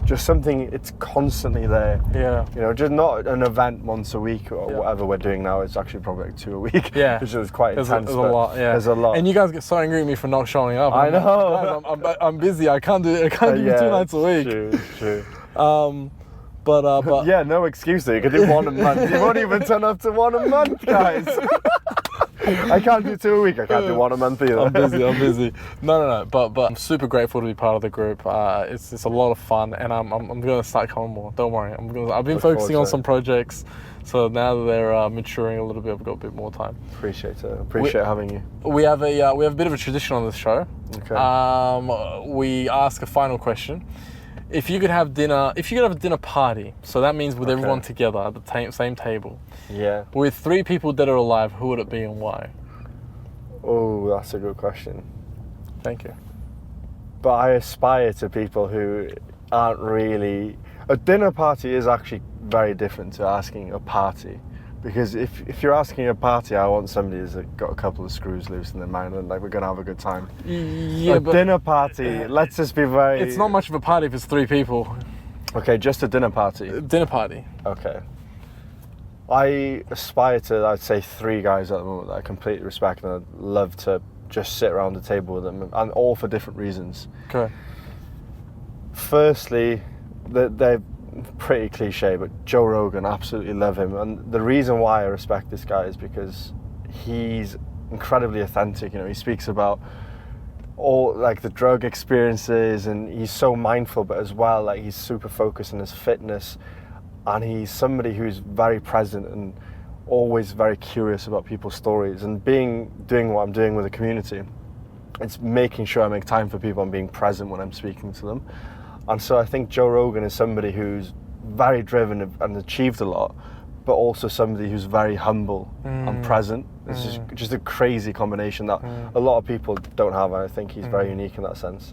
Just something, it's constantly there. Yeah. Just not an event once a week or whatever we're doing now. It's actually probably like 2 a week. Yeah. Which is quite intense. There's a lot. Yeah. There's a lot. And you guys get so angry at me for not showing up. I know. I'm busy. I can't do 2 nights a week. True. But yeah, no excuse there. You could do one a month. You won't even turn up to one a month, guys. I can't do 2 a week. I can't do 1 a month either. I'm busy. No. But I'm super grateful to be part of the group. It's a lot of fun, and I'm gonna start coming more. Don't worry. I've been focusing on some projects, so now that they're maturing a little bit, I've got a bit more time. Appreciate it. Appreciate having you. We have a bit of a tradition on this show. Okay. We ask a final question. If you could have a dinner party, so that means with everyone together at the same table. Yeah. With 3 people dead or alive, who would it be and why? Oh, that's a good question. Thank you. But I aspire to people who aren't really... A dinner party is actually very different to asking a party. Because if you're asking a party, I want somebody who's got a couple of screws loose in their mind and like we're going to have a good time. Yeah, a dinner party, let's just be very... It's not much of a party if it's 3 people. Okay, just a dinner party. Dinner party. Okay. I aspire to, I'd say, 3 guys at the moment that I completely respect and I'd love to just sit around the table with them, and all for different reasons. Okay. Firstly, they're pretty cliche, but Joe Rogan, absolutely love him. And the reason why I respect this guy is because he's incredibly authentic. You know, he speaks about all like the drug experiences and he's so mindful, but as well, like he's super focused on his fitness. And he's somebody who's very present and always very curious about people's stories. And doing what I'm doing with the community, it's making sure I make time for people and being present when I'm speaking to them. And so I think Joe Rogan is somebody who's very driven and achieved a lot, but also somebody who's very humble and present. It's just a crazy combination that a lot of people don't have. And I think he's very unique in that sense.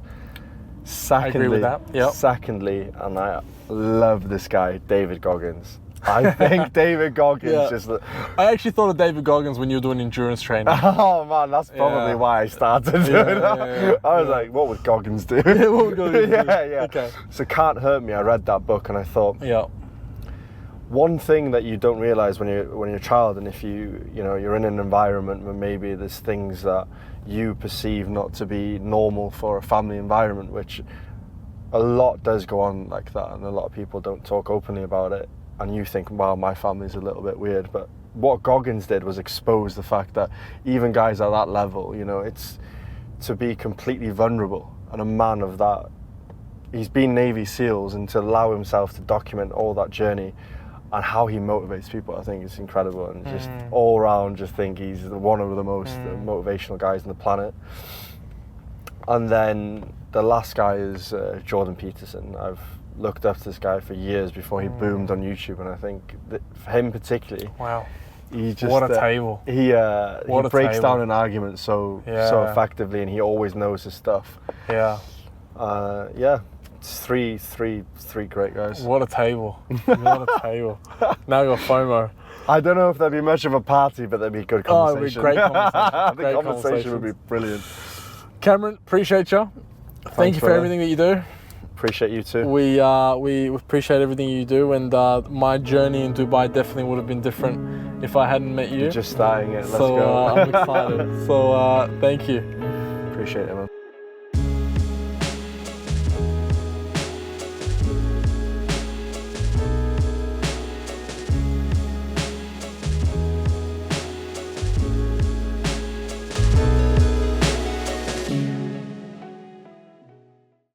Secondly, I agree with that. Yep. Secondly, and I love this guy, David Goggins. I think David Goggins just... I actually thought of David Goggins when you were doing endurance training. Oh man, that's probably why I started doing that. I was like, what would Goggins do? What would Goggins do? Yeah. Okay. So Can't Hurt Me, I read that book and I thought, yeah. One thing that you don't realize when you're a child, and if you're in an environment where maybe there's things that you perceive not to be normal for a family environment, which a lot does go on like that, and a lot of people don't talk openly about it, and you think, wow, my family's a little bit weird. But what Goggins did was expose the fact that even guys at that level, it's to be completely vulnerable, and a man of that, he's been Navy SEALs, and to allow himself to document all that journey and how he motivates people, I think is incredible. And just all around, just think he's one of the most motivational guys on the planet. And then the last guy is Jordan Peterson. I've looked up to this guy for years before he boomed on YouTube, and I think that for him particularly, wow, he just what a table. He breaks down an argument so effectively, and he always knows his stuff. Yeah. It's three great guys. What a table. What a table. Now you're FOMO. I don't know if there'd be much of a party, but there'd be good conversation. Oh, it'd be great conversation. The conversation would be brilliant. Cameron, appreciate you. Thank you for everything that you do. Appreciate you too. We appreciate everything you do, and my journey in Dubai definitely would have been different if I hadn't met you. You're just starting it. Let's go. I'm excited. So thank you. Appreciate it, man.